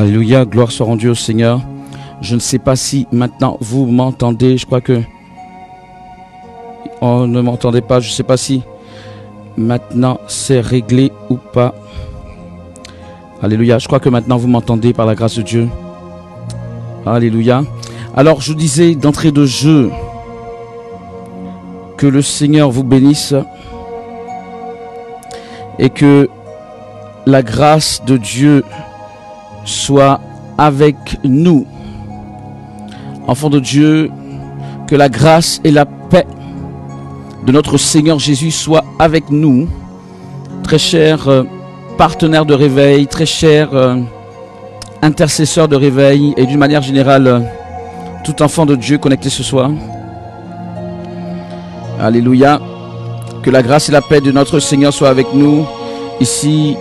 Alléluia, gloire soit rendue au Seigneur. Je ne sais pas si maintenant vous m'entendez. Je crois que on ne m'entendait pas. Je ne sais pas si maintenant c'est réglé ou pas. Alléluia, je crois que maintenant vous m'entendez par la grâce de Dieu. Alléluia. Alors je vous disais d'entrée de jeu que le Seigneur vous bénisse et que la grâce de Dieu soit avec nous. Enfants de Dieu, que la grâce et la paix de notre Seigneur Jésus soient avec nous. Très chers partenaires de réveil, très chers intercesseurs de réveil et d'une manière générale, tout enfant de Dieu connecté ce soir. Alléluia. Que la grâce et la paix de notre Seigneur soient avec nous. Ici,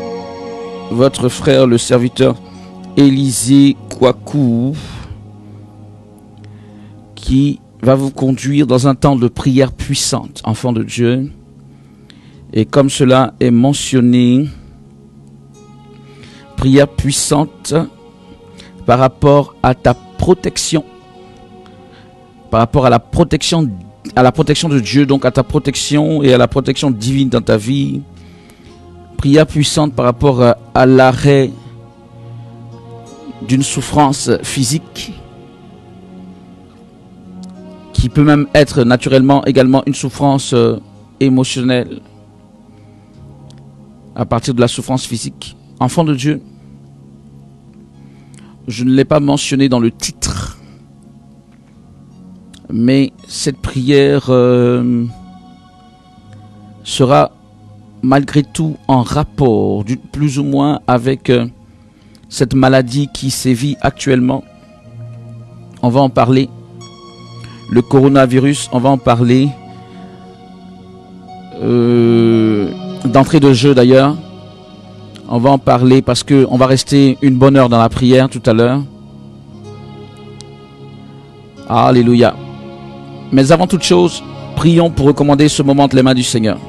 votre frère, le serviteur Élisée Kouakou, qui va vous conduire dans un temps de prière puissante, enfant de Dieu. Et comme cela est mentionné, prière puissante par rapport à ta protection, par rapport à la protection de Dieu, donc à ta protection et à la protection divine dans ta vie. Prière puissante par rapport à l'arrêt d'une souffrance physique, qui peut même être naturellement également une souffrance émotionnelle à partir de la souffrance physique. Enfant de Dieu, je ne l'ai pas mentionné dans le titre, mais cette prière sera malgré tout en rapport plus ou moins avec cette maladie qui sévit actuellement. On va en parler. Le coronavirus, on va en parler d'entrée de jeu d'ailleurs. On va en parler parce qu'on va rester une bonne heure dans la prière tout à l'heure. Alléluia. Mais avant toute chose, prions pour recommander ce moment entre les mains du Seigneur.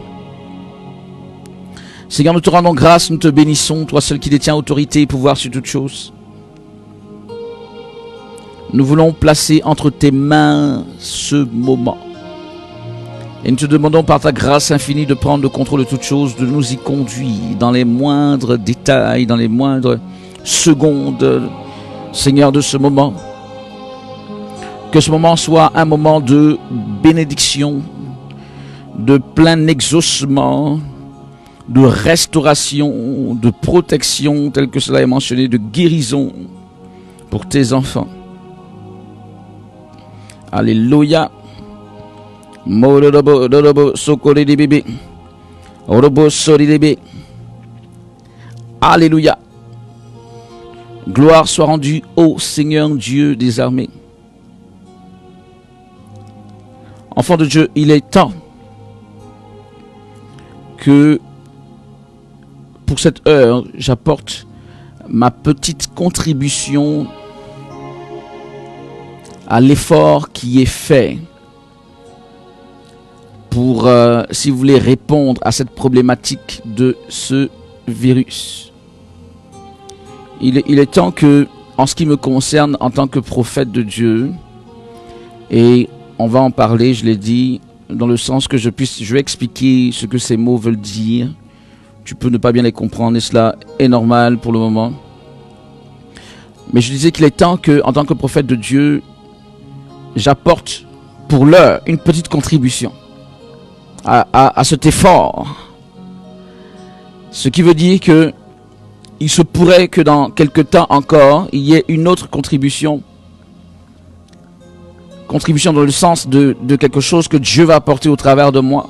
Seigneur, nous te rendons grâce, nous te bénissons, toi seul qui détiens autorité et pouvoir sur toutes choses. Nous voulons placer entre tes mains ce moment. Et nous te demandons par ta grâce infinie de prendre le contrôle de toutes choses, de nous y conduire dans les moindres détails, dans les moindres secondes, Seigneur, de ce moment. Que ce moment soit un moment de bénédiction, de plein exaucement, de restauration, de protection, tel que cela est mentionné, de guérison pour tes enfants. Alléluia. Alléluia. Gloire soit rendue au Seigneur Dieu des armées. Enfants de Dieu, il est temps que pour cette heure, j'apporte ma petite contribution à l'effort qui est fait pour, si vous voulez, répondre à cette problématique de ce virus. Il est temps que, en ce qui me concerne, en tant que prophète de Dieu, et on va en parler, je l'ai dit, dans le sens que je vais expliquer ce que ces mots veulent dire. Tu peux ne pas bien les comprendre et cela est normal pour le moment. Mais je disais qu'il est temps que, en tant que prophète de Dieu, j'apporte pour l'heure une petite contribution à cet effort. Ce qui veut dire que il se pourrait que dans quelque temps encore, il y ait une autre contribution. Contribution dans le sens de quelque chose que Dieu va apporter au travers de moi.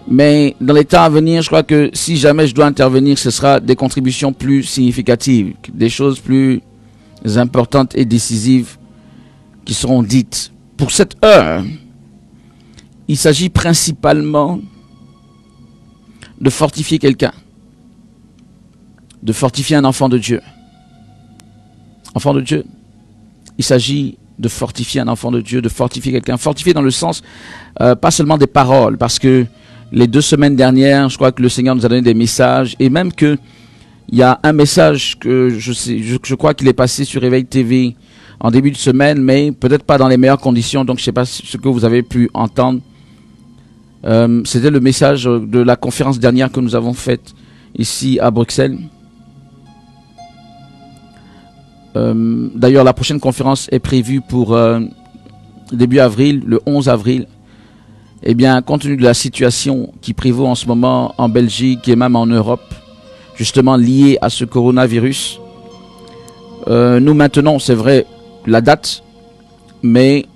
Mais dans les temps à venir, je crois que si jamais je dois intervenir, ce sera des contributions plus significatives, des choses plus importantes et décisives qui seront dites. Pour cette heure, il s'agit principalement de fortifier quelqu'un, de fortifier un enfant de Dieu. Enfant de Dieu, il s'agit de fortifier un enfant de Dieu, de fortifier quelqu'un. Fortifier dans le sens, pas seulement des paroles, parce que les 2 semaines dernières, je crois que le Seigneur nous a donné des messages, et même que Il y a un message que je crois qu'il est passé sur Réveil TV en début de semaine, mais peut-être pas dans les meilleures conditions, donc je ne sais pas ce que vous avez pu entendre. C'était le message de la conférence dernière que nous avons faite ici à Bruxelles. D'ailleurs, la prochaine conférence est prévue pour début avril, le 11 avril. Eh bien, compte tenu de la situation qui prévaut en ce moment en Belgique et même en Europe, justement liée à ce coronavirus, nous maintenons, c'est vrai, la date, mais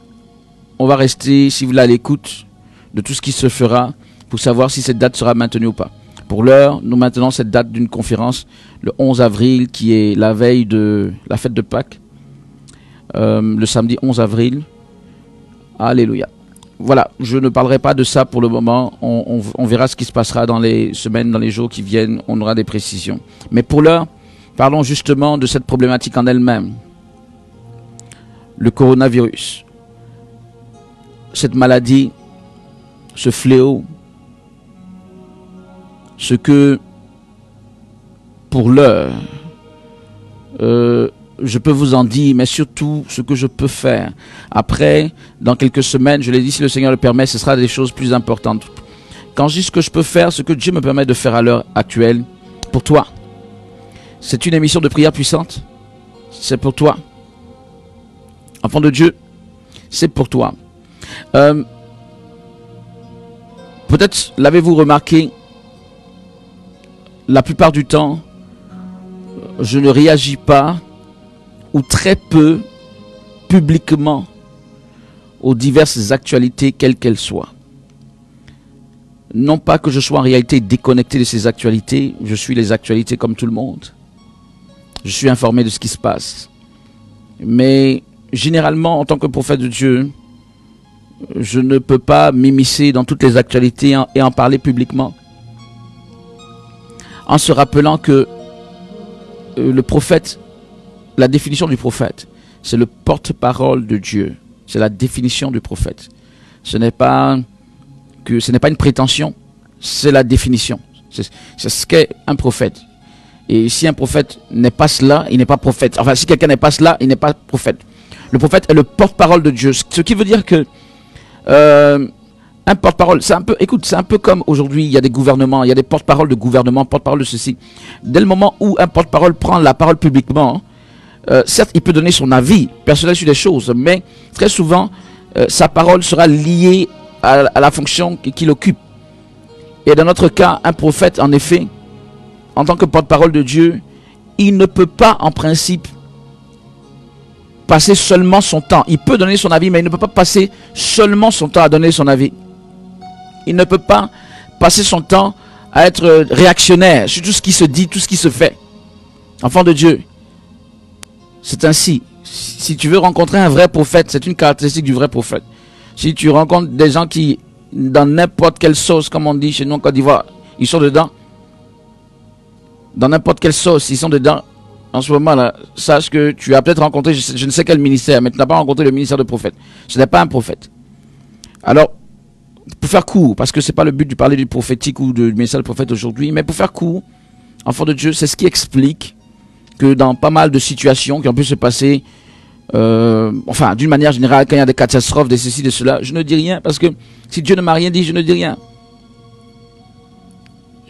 on va rester, si vous voulez, à l'écoute de tout ce qui se fera pour savoir si cette date sera maintenue ou pas. Pour l'heure, nous maintenons cette date d'une conférence le 11 avril, qui est la veille de la fête de Pâques, le samedi 11 avril. Alléluia. Voilà, je ne parlerai pas de ça pour le moment. On verra ce qui se passera dans les semaines, dans les jours qui viennent. On aura des précisions. Mais pour l'heure, parlons justement de cette problématique en elle-même. Le coronavirus. Cette maladie, ce fléau, ce que, pour l'heure, je peux vous en dire, mais surtout ce que je peux faire. Après, dans quelques semaines, je l'ai dit, si le Seigneur le permet, ce sera des choses plus importantes. Quand je dis ce que je peux faire, ce que Dieu me permet de faire à l'heure actuelle, pour toi, c'est une émission de prière puissante. C'est pour toi. Enfant de Dieu, c'est pour toi. Peut-être l'avez-vous remarqué, la plupart du temps, je ne réagis pas ou très peu publiquement aux diverses actualités, quelles qu'elles soient. Non pas que je sois en réalité déconnecté de ces actualités, je suis les actualités comme tout le monde. Je suis informé de ce qui se passe. Mais généralement, en tant que prophète de Dieu, je ne peux pas m'immiscer dans toutes les actualités et en parler publiquement. En se rappelant que le prophète, la définition du prophète, c'est le porte-parole de Dieu. C'est la définition du prophète. Ce n'est pas une prétention, c'est la définition. C'est ce qu'est un prophète. Et si un prophète n'est pas cela, il n'est pas prophète. Enfin, si quelqu'un n'est pas cela, il n'est pas prophète. Le prophète est le porte-parole de Dieu. Ce qui veut dire que un porte-parole, c'est un peu comme aujourd'hui, il y a des gouvernements, il y a des porte-paroles de gouvernement, porte-parole de ceci. Dès le moment où un porte-parole prend la parole publiquement, certes, il peut donner son avis personnel sur des choses, mais très souvent, sa parole sera liée à la fonction qu'il occupe. Et dans notre cas, un prophète, en effet, en tant que porte-parole de Dieu, il ne peut pas, en principe, passer seulement son temps. Il peut donner son avis, mais il ne peut pas passer seulement son temps à donner son avis. Il ne peut pas passer son temps à être réactionnaire sur tout ce qui se dit, tout ce qui se fait. Enfant de Dieu, c'est ainsi. Si tu veux rencontrer un vrai prophète, c'est une caractéristique du vrai prophète. Si tu rencontres des gens qui, dans n'importe quelle sauce, comme on dit chez nous en Côte d'Ivoire, ils sont dedans. Dans n'importe quelle sauce, ils sont dedans. En ce moment-là, sache que tu as peut-être rencontré, je ne sais quel ministère, mais tu n'as pas rencontré le ministère de prophète. Ce n'est pas un prophète. Alors, pour faire court, parce que ce n'est pas le but de parler du prophétique ou du ministère de prophète aujourd'hui, mais pour faire court, enfant de Dieu, c'est ce qui explique que dans pas mal de situations qui ont pu se passer, enfin, d'une manière générale, quand il y a des catastrophes, des ceci, de cela, je ne dis rien, parce que si Dieu ne m'a rien dit, je ne dis rien.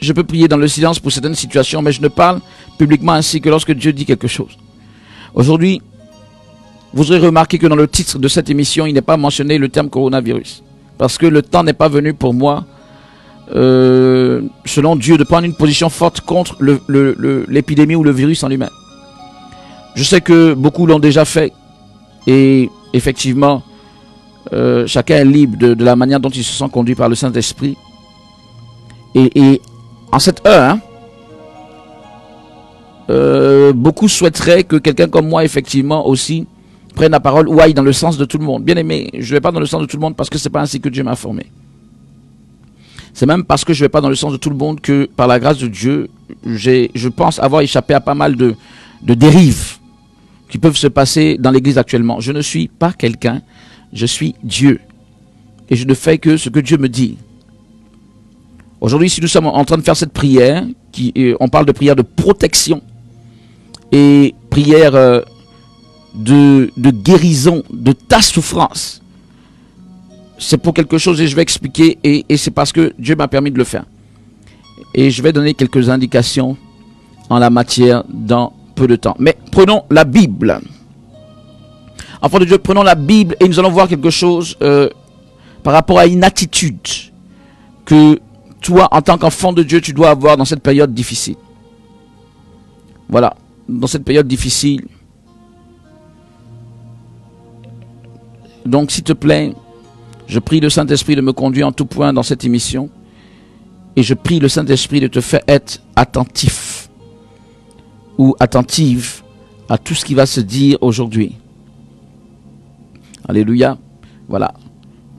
Je peux prier dans le silence pour certaines situations, mais je ne parle publiquement ainsi que lorsque Dieu dit quelque chose. Aujourd'hui, vous aurez remarqué que dans le titre de cette émission, il n'est pas mentionné le terme coronavirus. Parce que le temps n'est pas venu pour moi, selon Dieu, de prendre une position forte contre l'épidémie ou le virus en lui-même. Je sais que beaucoup l'ont déjà fait. Et effectivement, chacun est libre de la manière dont il se sent conduit par le Saint-Esprit. Et en cette heure, beaucoup souhaiteraient que quelqu'un comme moi, effectivement, aussi, prenne la parole ou aille dans le sens de tout le monde. Bien aimé, je ne vais pas dans le sens de tout le monde parce que ce n'est pas ainsi que Dieu m'a formé. C'est même parce que je ne vais pas dans le sens de tout le monde que, par la grâce de Dieu, je pense avoir échappé à pas mal de dérives qui peuvent se passer dans l'Église actuellement. Je ne suis pas quelqu'un, je suis Dieu. Et je ne fais que ce que Dieu me dit. Aujourd'hui, si nous sommes en train de faire cette prière, on parle de prière de protection et prière de guérison de ta souffrance. C'est pour quelque chose et je vais expliquer et c'est parce que Dieu m'a permis de le faire. Et je vais donner quelques indications en la matière dans peu de temps. Mais prenons la Bible. Enfant de Dieu, prenons la Bible et nous allons voir quelque chose par rapport à une attitude que toi, en tant qu'enfant de Dieu, tu dois avoir dans cette période difficile. Voilà, dans cette période difficile. Donc, s'il te plaît, je prie le Saint-Esprit de me conduire en tout point dans cette émission. Et je prie le Saint-Esprit de te faire être attentif ou attentive à tout ce qui va se dire aujourd'hui. Alléluia. Voilà.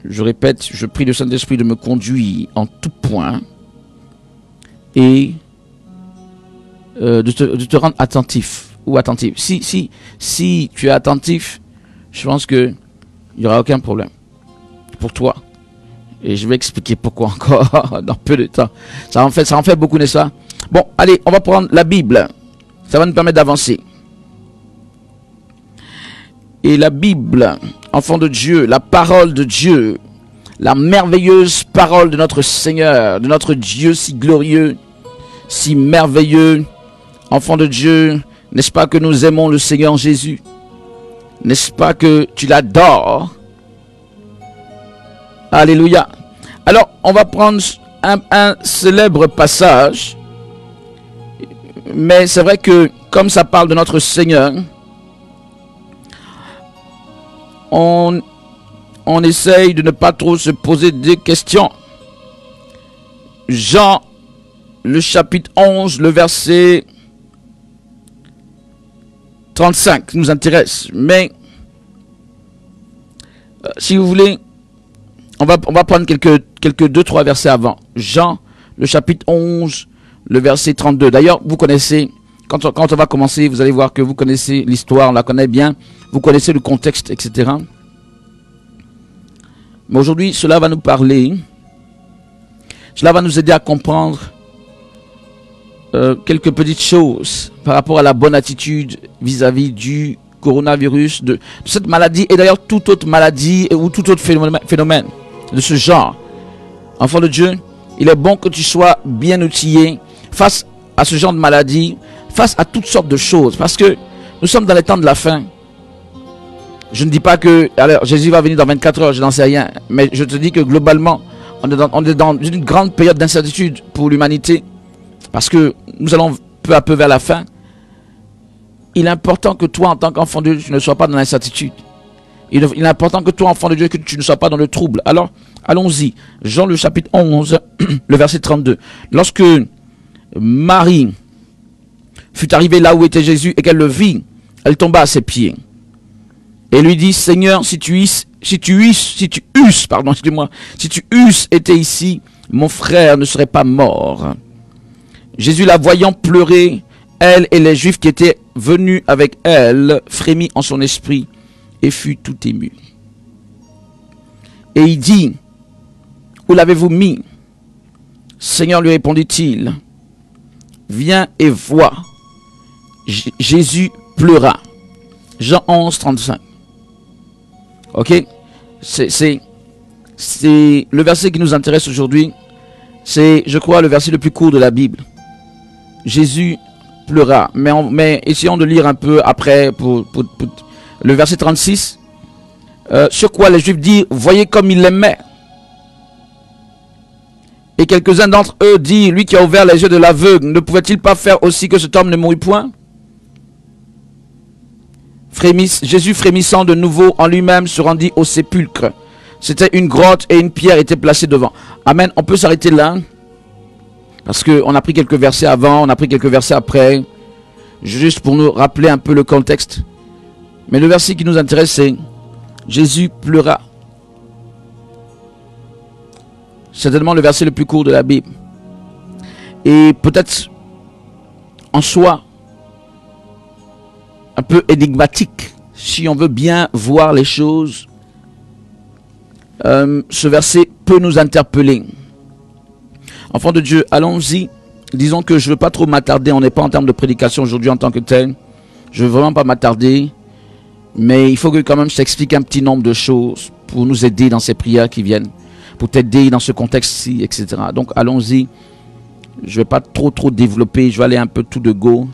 Je répète, je prie le Saint-Esprit de me conduire en tout point et de te rendre attentif ou attentive. Si tu es attentif, je pense que il n'y aura aucun problème pour toi. Et je vais expliquer pourquoi encore dans peu de temps. Ça en fait beaucoup, n'est-ce pas? Bon, allez, on va prendre la Bible. Ça va nous permettre d'avancer. Et la Bible, enfant de Dieu, la parole de Dieu, la merveilleuse parole de notre Seigneur, de notre Dieu si glorieux, si merveilleux, enfant de Dieu, n'est-ce pas que nous aimons le Seigneur Jésus? N'est-ce pas que tu l'adores? Alléluia. Alors, on va prendre un célèbre passage, mais c'est vrai que comme ça parle de notre Seigneur, on essaye de ne pas trop se poser des questions. Jean, le chapitre 11, le verset 35 nous intéresse. Mais, si vous voulez, on va prendre quelques 2-3 versets avant. Jean, le chapitre 11, le verset 32. D'ailleurs, vous connaissez, quand on va commencer, vous allez voir que vous connaissez l'histoire, on la connaît bien. Vous connaissez le contexte, etc. Mais aujourd'hui, cela va nous parler. Cela va nous aider à comprendre quelques petites choses par rapport à la bonne attitude vis-à-vis du coronavirus, de cette maladie et d'ailleurs toute autre maladie ou tout autre phénomène de ce genre. Enfant de Dieu, il est bon que tu sois bien outillé face à ce genre de maladie, face à toutes sortes de choses, parce que nous sommes dans les temps de la fin. Je ne dis pas que alors, Jésus va venir dans 24 heures, je n'en sais rien, mais je te dis que globalement, on est dans une grande période d'incertitude pour l'humanité, parce que nous allons peu à peu vers la fin. Il est important que toi, en tant qu'enfant de Dieu, tu ne sois pas dans l'incertitude. Il est important que toi, enfant de Dieu, que tu ne sois pas dans le trouble. Alors, allons-y. Jean, le chapitre 11, le verset 32. Lorsque Marie fut arrivée là où était Jésus et qu'elle le vit, elle tomba à ses pieds. Et lui dit, Seigneur, si tu eusses été ici, mon frère ne serait pas mort. Jésus, la voyant pleurer, elle et les Juifs qui étaient venus avec elle, frémit en son esprit et fut tout ému. Et il dit, où l'avez-vous mis? Seigneur, lui répondit-il, viens et vois. Jésus pleura. Jean 11, 35. Ok, c'est le verset qui nous intéresse aujourd'hui. C'est, je crois, le verset le plus court de la Bible. Jésus pleura. Mais essayons de lire un peu après pour le verset 36. Sur quoi les Juifs dirent, voyez comme il l'aimait. Et quelques-uns d'entre eux dirent, lui qui a ouvert les yeux de l'aveugle, ne pouvait-il pas faire aussi que cet homme ne mourût point? Jésus frémissant de nouveau en lui-même se rendit au sépulcre. C'était une grotte et une pierre était placée devant. Amen. On peut s'arrêter là. Parce qu'on a pris quelques versets avant, on a pris quelques versets après. Juste pour nous rappeler un peu le contexte. Mais le verset qui nous intéresse, c'est Jésus pleura. Certainement le verset le plus court de la Bible. Et peut-être en soi, un peu énigmatique, si on veut bien voir les choses. Ce verset peut nous interpeller. Enfants de Dieu, allons-y disons que je ne veux pas trop m'attarder, on n'est pas en termes de prédication aujourd'hui en tant que tel. Je ne veux vraiment pas m'attarder, mais il faut que quand même je t'explique un petit nombre de choses pour nous aider dans ces prières qui viennent, pour t'aider dans ce contexte-ci, etc. Donc allons-y, je ne vais pas trop développer, je vais aller un peu tout de go.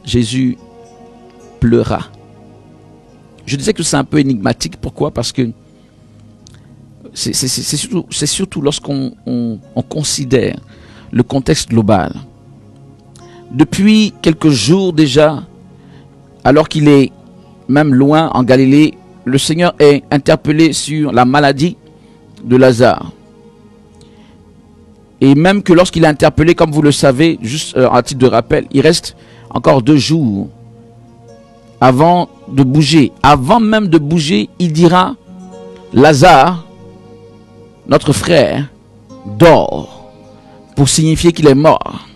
Jésus pleura. Je disais que c'est un peu énigmatique, pourquoi? Parce que c'est surtout lorsqu'on considère le contexte global. Depuis quelques jours déjà, alors qu'il est même loin en Galilée, le Seigneur est interpellé sur la maladie de Lazare. Et même que lorsqu'il est interpellé, comme vous le savez, juste à titre de rappel, il reste encore 2 jours avant de bouger. Avant même de bouger, il dira, Lazare, notre frère, dort, pour signifier qu'il est mort.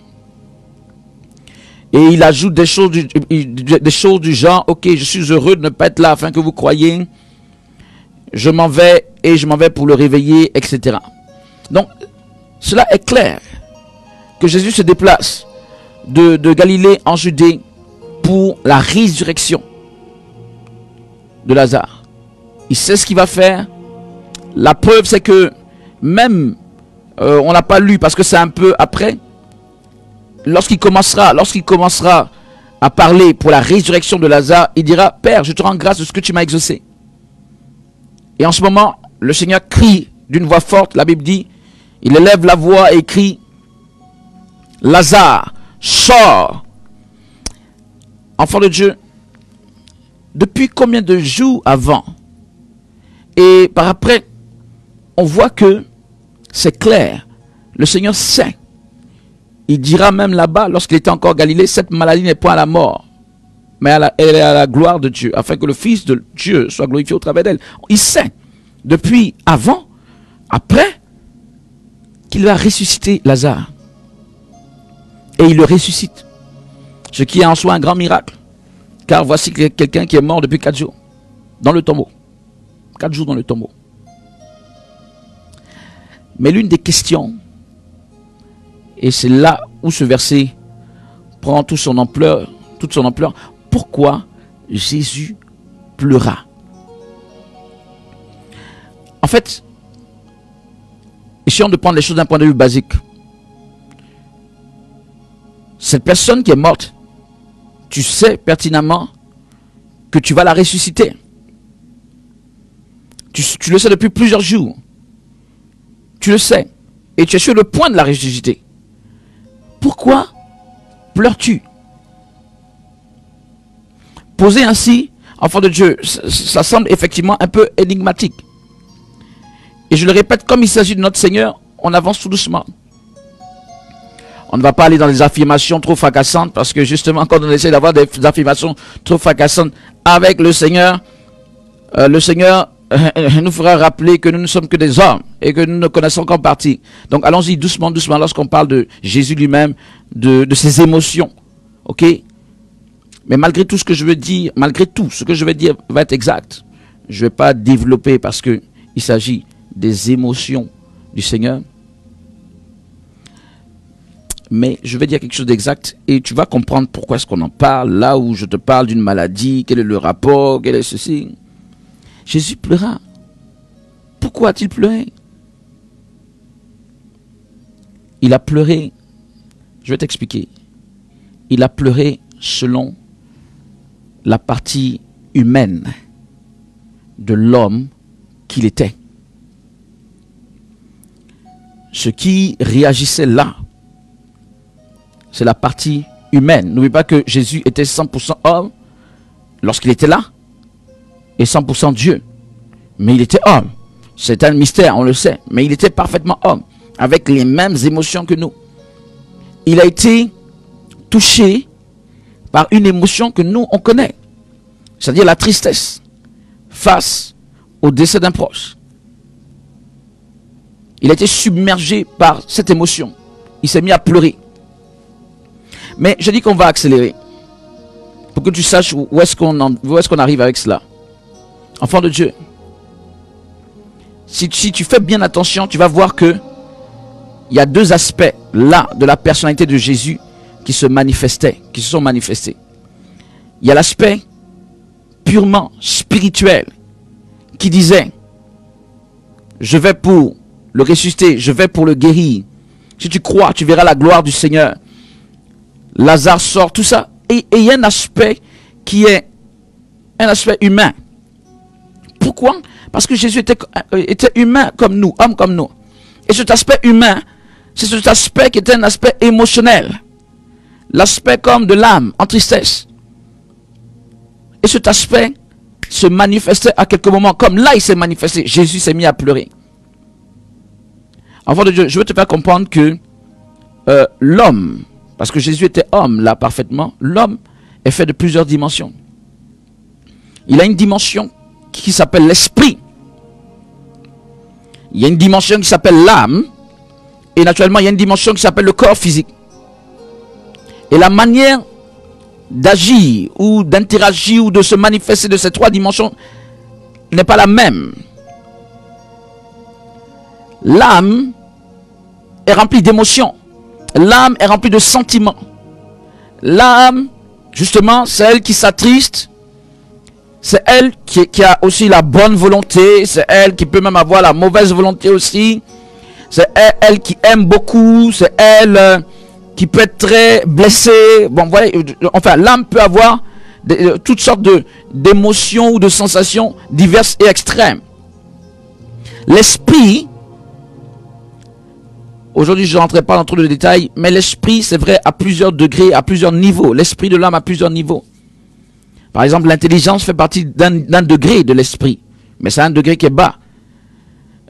Et il ajoute des choses du genre, ok, je suis heureux de ne pas être là afin que vous croyiez, je m'en vais et je m'en vais pour le réveiller, etc. Donc, cela est clair que Jésus se déplace de Galilée en Judée pour la résurrection de Lazare. Il sait ce qu'il va faire. La preuve, c'est que même, on n'a pas lu parce que c'est un peu après, lorsqu'il commencera à parler pour la résurrection de Lazare, il dira, Père, je te rends grâce de ce que tu m'as exaucé. Et en ce moment, le Seigneur crie d'une voix forte, la Bible dit, il élève la voix et crie, Lazare, sors. Enfant de Dieu, depuis combien de jours avant et par après, on voit que c'est clair, le Seigneur sait. Il dira même là-bas, lorsqu'il était encore Galilée, cette maladie n'est point à la mort, mais elle est à la gloire de Dieu, afin que le Fils de Dieu soit glorifié au travers d'elle. Il sait, depuis avant, après, qu'il va ressusciter Lazare. Et il le ressuscite. Ce qui est en soi un grand miracle. Car voici quelqu'un qui est mort depuis 4 jours. Dans le tombeau. 4 jours dans le tombeau. Mais l'une des questions, et c'est là où ce verset prend toute son ampleur, pourquoi Jésus pleura? En fait, essayons de prendre les choses d'un point de vue basique. Cette personne qui est morte, tu sais pertinemment que tu vas la ressusciter. Tu le sais depuis plusieurs jours. Tu le sais. Et tu es sur le point de la ressusciter. Pourquoi pleures-tu? Posé ainsi, enfant de Dieu, ça semble effectivement un peu énigmatique. Et je le répète, comme il s'agit de notre Seigneur, on avance tout doucement. On ne va pas aller dans des affirmations trop fracassantes, parce que justement, quand on essaie d'avoir des affirmations trop fracassantes avec le Seigneur nous fera rappeler que nous ne sommes que des hommes et que nous ne connaissons qu'en partie. Donc allons-y doucement, doucement, lorsqu'on parle de Jésus lui-même, de ses émotions. Ok? Mais malgré tout ce que je veux dire, malgré tout ce que je vais dire va être exact. Je ne vais pas développer parce que il s'agit des émotions du Seigneur. Mais je vais dire quelque chose d'exact et tu vas comprendre pourquoi est-ce qu'on en parle. Là où je te parle d'une maladie, quel est le rapport, quel est ceci. Jésus pleura. Pourquoi a-t-il pleuré? Il a pleuré, je vais t'expliquer. Il a pleuré selon la partie humaine de l'homme qu'il était. Ce qui réagissait là, c'est la partie humaine. N'oubliez pas que Jésus était 100% homme lorsqu'il était là et 100% Dieu. Mais il était homme. C'est un mystère, on le sait. Mais il était parfaitement homme, avec les mêmes émotions que nous. Il a été touché par une émotion que nous, on connaît. C'est-à-dire la tristesse face au décès d'un proche. Il a été submergé par cette émotion. Il s'est mis à pleurer. Mais je dis qu'on va accélérer. Pour que tu saches où est-ce qu'on arrive avec cela. Enfant de Dieu. Si tu fais bien attention, tu vas voir que il y a deux aspects là de la personnalité de Jésus qui se manifestaient, qui se sont manifestés. Il y a l'aspect purement spirituel qui disait: je vais pour le ressusciter, je vais pour le guérir. Si tu crois, tu verras la gloire du Seigneur. Lazare sort, tout ça. Et il y a un aspect qui est un aspect humain. Pourquoi? Parce que Jésus était humain comme nous, homme comme nous. Et cet aspect humain, c'est cet aspect qui était un aspect émotionnel. L'aspect comme de l'âme, en tristesse. Et cet aspect se manifestait à quelques moments. Comme là, il s'est manifesté. Jésus s'est mis à pleurer. Enfant de Dieu, je veux te faire comprendre que l'homme, parce que Jésus était homme là parfaitement, l'homme est fait de plusieurs dimensions. Il a une dimension qui s'appelle l'esprit. Il y a une dimension qui s'appelle l'âme. Et naturellement, il y a une dimension qui s'appelle le corps physique. Et la manière d'agir ou d'interagir ou de se manifester de ces trois dimensions n'est pas la même. L'âme est remplie d'émotions. L'âme est remplie de sentiments. L'âme, justement, c'est elle qui s'attriste. C'est elle qui a aussi la bonne volonté. C'est elle qui peut même avoir la mauvaise volonté aussi. C'est elle qui aime beaucoup. C'est elle qui peut être très blessée. Bon, voilà. Enfin, l'âme peut avoir toutes sortes d'émotions ou de sensations diverses et extrêmes. L'esprit, aujourd'hui, je ne rentrerai pas dans trop de détails, mais l'esprit, c'est vrai, à plusieurs degrés, à plusieurs niveaux. L'esprit de l'âme à plusieurs niveaux. Par exemple, l'intelligence fait partie d'un degré de l'esprit, mais c'est un degré qui est bas.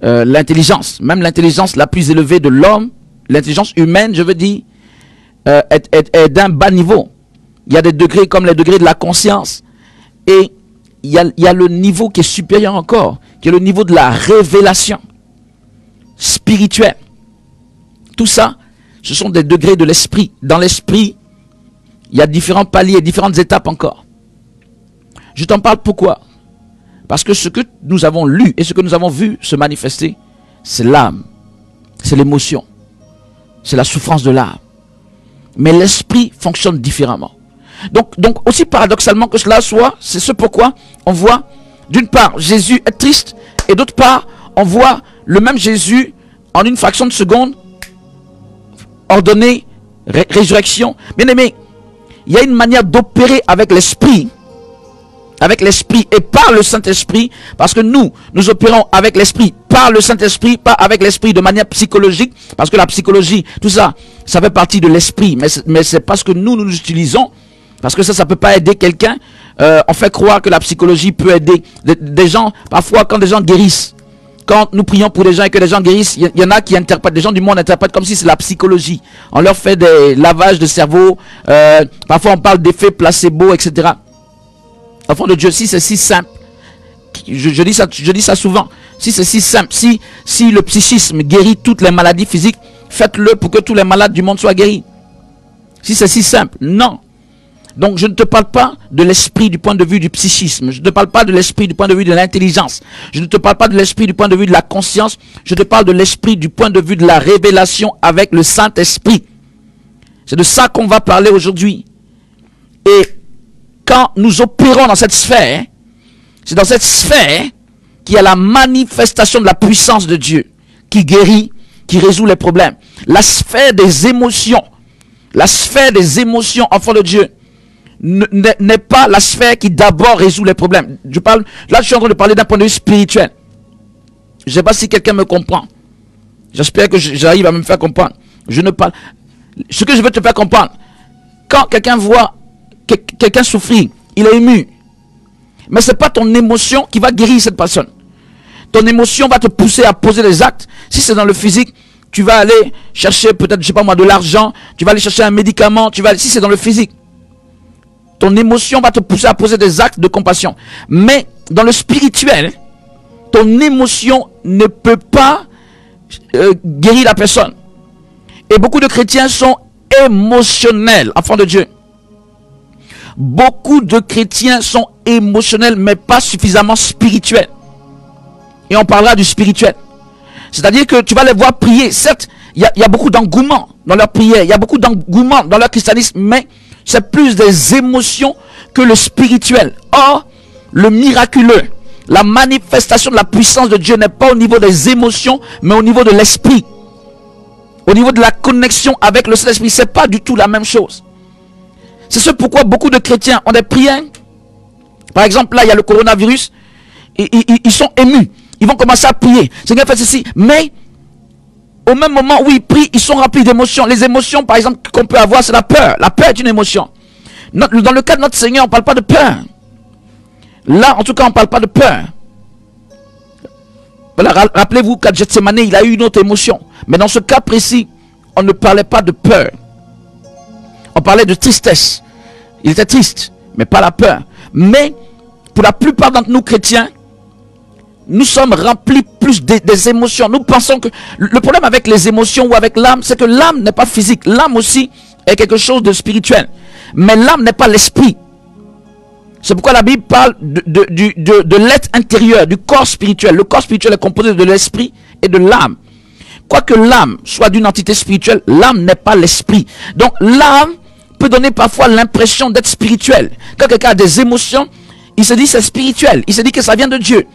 L'intelligence, même l'intelligence la plus élevée de l'homme, l'intelligence humaine, je veux dire, est d'un bas niveau. Il y a des degrés comme les degrés de la conscience, et il y a le niveau qui est supérieur encore, qui est le niveau de la révélation spirituelle. Tout ça, ce sont des degrés de l'esprit. Dans l'esprit, il y a différents paliers, différentes étapes encore. Je t'en parle pourquoi? Parce que ce que nous avons lu et ce que nous avons vu se manifester, c'est l'âme, c'est l'émotion, c'est la souffrance de l'âme. Mais l'esprit fonctionne différemment. Donc aussi paradoxalement que cela soit, c'est ce pourquoi on voit, d'une part, Jésus est triste, et d'autre part, on voit le même Jésus, en une fraction de seconde, ordonner résurrection. Bien aimé, il y a une manière d'opérer avec l'esprit et par le Saint-Esprit, parce que nous opérons avec l'esprit, par le Saint-Esprit, pas avec l'esprit de manière psychologique, parce que la psychologie, tout ça, ça fait partie de l'esprit, mais c'est parce que nous utilisons, parce que ça peut pas aider quelqu'un. On fait croire que la psychologie peut aider des gens, parfois quand des gens guérissent, quand nous prions pour des gens et que les gens guérissent, il y en a qui interprètent, des gens du monde interprètent comme si c'est la psychologie. On leur fait des lavages de cerveau, parfois on parle d'effets placebo, etc. Enfant de Dieu, si c'est si simple, je dis ça souvent, si c'est si simple, si le psychisme guérit toutes les maladies physiques, faites-le pour que tous les malades du monde soient guéris. Si c'est si simple, non. Donc je ne te parle pas de l'esprit du point de vue du psychisme, je ne te parle pas de l'esprit du point de vue de l'intelligence, je ne te parle pas de l'esprit du point de vue de la conscience, je te parle de l'esprit du point de vue de la révélation avec le Saint-Esprit. C'est de ça qu'on va parler aujourd'hui. Et quand nous opérons dans cette sphère, c'est dans cette sphère qu'il y a la manifestation de la puissance de Dieu qui guérit, qui résout les problèmes. La sphère des émotions, enfant de Dieu, n'est pas la sphère qui d'abord résout les problèmes. Là, je suis en train de parler d'un point de vue spirituel. Je ne sais pas si quelqu'un me comprend. J'espère que j'arrive à me faire comprendre. Ce que je veux te faire comprendre, quand quelqu'un voit quelqu'un souffrir, il est ému. Mais ce n'est pas ton émotion qui va guérir cette personne. Ton émotion va te pousser à poser des actes. Si c'est dans le physique, tu vas aller chercher peut-être, je sais pas moi, de l'argent, tu vas aller chercher un médicament, si c'est dans le physique. Ton émotion va te pousser à poser des actes de compassion. Mais dans le spirituel, ton émotion ne peut pas guérir la personne. Et beaucoup de chrétiens sont émotionnels, enfants de Dieu. Beaucoup de chrétiens sont émotionnels, mais pas suffisamment spirituels. Et on parlera du spirituel. C'est-à-dire que tu vas les voir prier. Certes, il y a beaucoup d'engouement dans leur prière, il y a beaucoup d'engouement dans leur christianisme, mais c'est plus des émotions que le spirituel. Or, le miraculeux, la manifestation de la puissance de Dieu n'est pas au niveau des émotions, mais au niveau de l'esprit. Au niveau de la connexion avec le Saint-Esprit, c'est pas du tout la même chose. C'est ce pourquoi beaucoup de chrétiens ont des prières. Par exemple, là, il y a le coronavirus. Ils sont émus. Ils vont commencer à prier. Seigneur, fais ceci. Mais, au même moment où ils prient, ils sont remplis d'émotions. Les émotions, par exemple, qu'on peut avoir, c'est la peur. La peur est une émotion. Dans le cas de notre Seigneur, on ne parle pas de peur. Là, en tout cas, on ne parle pas de peur. Voilà, rappelez-vous qu'à Gethsemane, il a eu une autre émotion. Mais dans ce cas précis, on ne parlait pas de peur. On parlait de tristesse. Il était triste, mais pas la peur. Mais, pour la plupart d'entre nous chrétiens, nous sommes remplis plus des émotions. Nous pensons que le problème avec les émotions ou avec l'âme, c'est que l'âme n'est pas physique. L'âme aussi est quelque chose de spirituel. Mais l'âme n'est pas l'esprit. C'est pourquoi la Bible parle de l'être intérieur, du corps spirituel. Le corps spirituel est composé de l'esprit et de l'âme. Quoique l'âme soit d'une entité spirituelle, l'âme n'est pas l'esprit. Donc l'âme peut donner parfois l'impression d'être spirituel. Quand quelqu'un a des émotions, il se dit c'est spirituel. Il se dit que ça vient de Dieu.